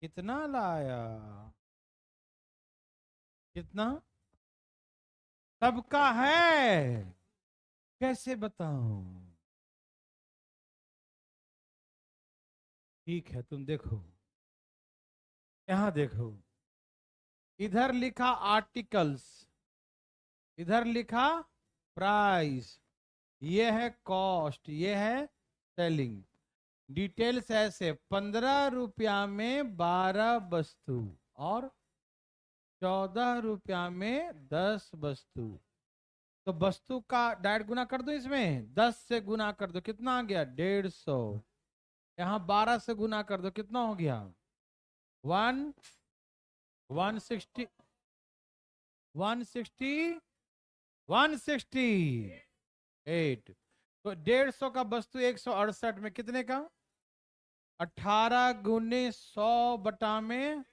कितना लाया? कितना? सबका है? कैसे बताऊं? ठीक है, तुम देखो, यहां देखो, इधर लिखा आर्टिकल्स, इधर लिखा प्राइस, ये है कॉस्ट, ये है सेलिंग। डिटेल्स ऐसे, 15 रुपया में 12 वस्तु और 14 रुपया में 10 वस्तु। तो वस्तु का डायरेक्ट गुना कर दो, इसमें 10 से गुना कर दो, कितना आ गया? 150। यहाँ 12 से गुना कर दो, कितना हो गया? 160, 160, 168। तो 150 का वस्तु 168 में कितने का? 18 गुने 100 बटा में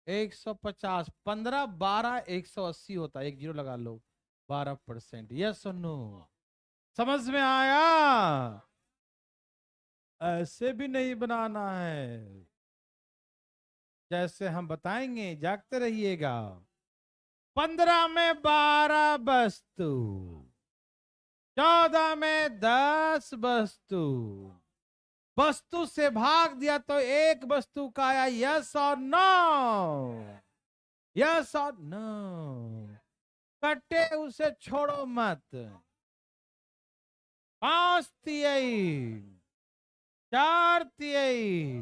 150, 15, 12, 180 होता है, एक जीरो लगा लो, 12%। यस और नो? समझ में आया? ऐसे भी नहीं बनाना है, जैसे हम बताएंगे, जागते रहिएगा। 15 में 12 वस्तु, 14 में 10 वस्तु, वस्तु से भाग दिया तो एक वस्तु का आया। यस और नो? यस और नो? कटे उसे छोड़ो मत। 5 तिहाई, 4 तिहाई,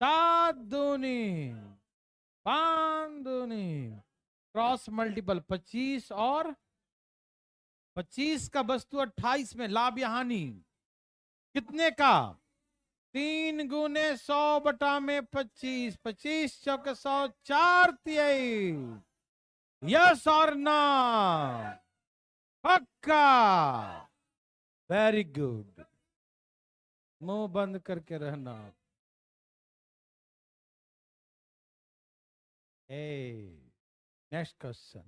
7 दूनी, 5 दूनी, क्रॉस मल्टीपल 25 और 25 का वस्तु 28 में लाभ या हानि कितने का? 3 गुने 100 बटा में 25, 25 चौके 100, 4 तिहाई। यस और नो? पक्का? वेरी गुड, मुंह बंद करके रहना। Next question.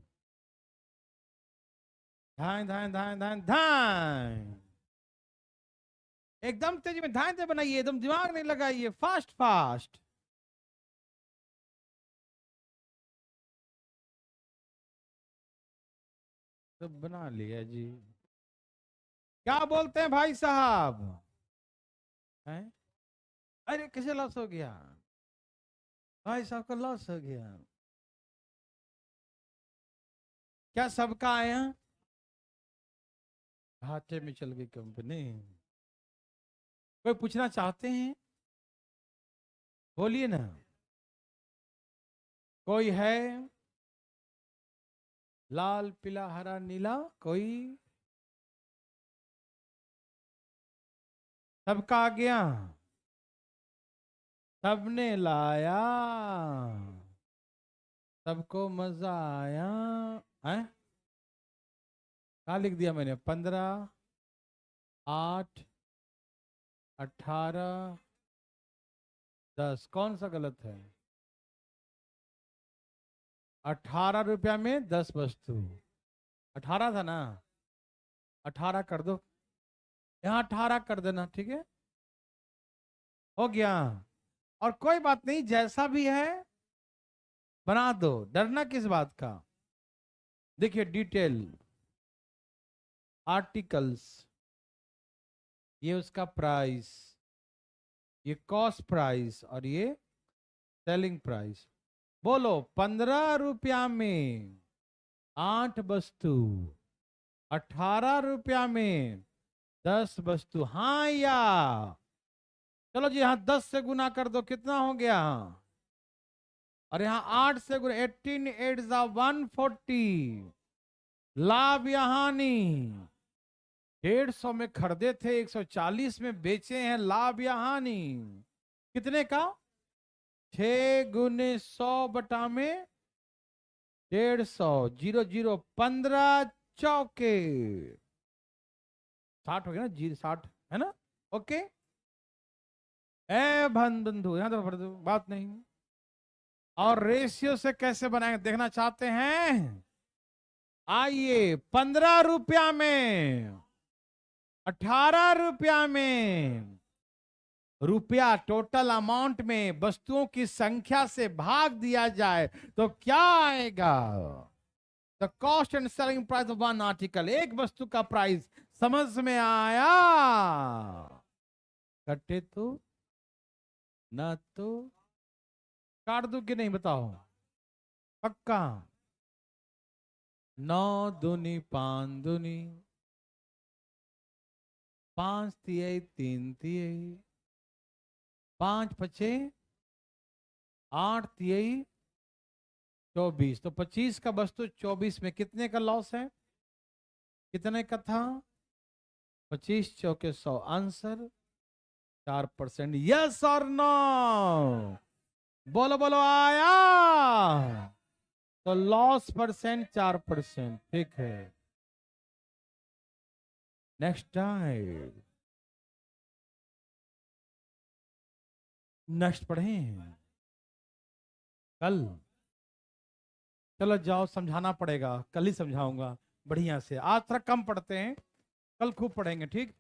धाए धाए धाए धाए धाए, एकदम तेजी में धाए धाए बनाइए, एकदम दिमाग नहीं लगाइए, फास्ट फास्ट। तो बना लिया जी। क्या बोलते हैं भाई साहब? हैं? अरे कैसे लॉस हो गया, भाई साहब का लॉस हो गया। क्या सबका आया, घाटे में चल गई कंपनी। कोई पूछना चाहते हैं, बोलिए ना, कोई है? लाल पीला हरा नीला, कोई? सबका आ गया, सबने लाया, सबको मजा आया है। कहा लिख दिया मैंने? 15, 8, 18, 10। कौन सा गलत है? 18 रुपया में 10 वस्तु। 18 था ना? 18 कर दो, यहाँ 18 कर देना, ठीक है, हो गया। और कोई बात नहीं, जैसा भी है बना दो, डरना किस बात का। देखिए डिटेल, आर्टिकल्स, ये उसका प्राइस, ये कॉस्ट प्राइस, और ये सेलिंग प्राइस। बोलो 15 रुपया में 8 वस्तु, 18 रुपया में 10 वस्तु, हाँ या? चलो जी, यहाँ 10 से गुना कर दो, कितना हो गया? और यहाँ 8 से गुना, 18 8 140। लाभ या हानि? 150 में खरीदे थे, 140 में बेचे हैं, लाभ या हानि? कितने का? 6 × 100 में 150, 0 0 15 चौके 60 हो गया ना जी, 60 है ना? ओके, ए बंधु यहां तो बात नहीं। और रेशियो से कैसे बनाएंगे देखना चाहते हैं? आइए, 15 रुपया में, 18 रुपया में, रुपया टोटल अमाउंट में वस्तुओं की संख्या से भाग दिया जाए तो क्या आएगा? The cost and selling price of one article, एक वस्तु का प्राइस। समझ में आया? कटे तो ना तो काट दू कि नहीं, बताओ? पक्का? 9 दूनी 5 दूनी, 5 तिहाई 3 तिहाई, 5 पचे 8 तिहाई 24। तो 25 का वस्तु 24 में कितने का लॉस है? कितने का था? 25 चौके 100। आंसर 4%। यस और नो? बोलो बोलो, आया? तो लॉस परसेंट 4%, ठीक है। नेक्स्ट टाइम, नेक्स्ट पढ़ें कल। चलो जाओ, समझाना पड़ेगा, कल ही समझाऊंगा बढ़िया से। आज थोड़ा कम पढ़ते हैं, कल खूब पढ़ेंगे, ठीक?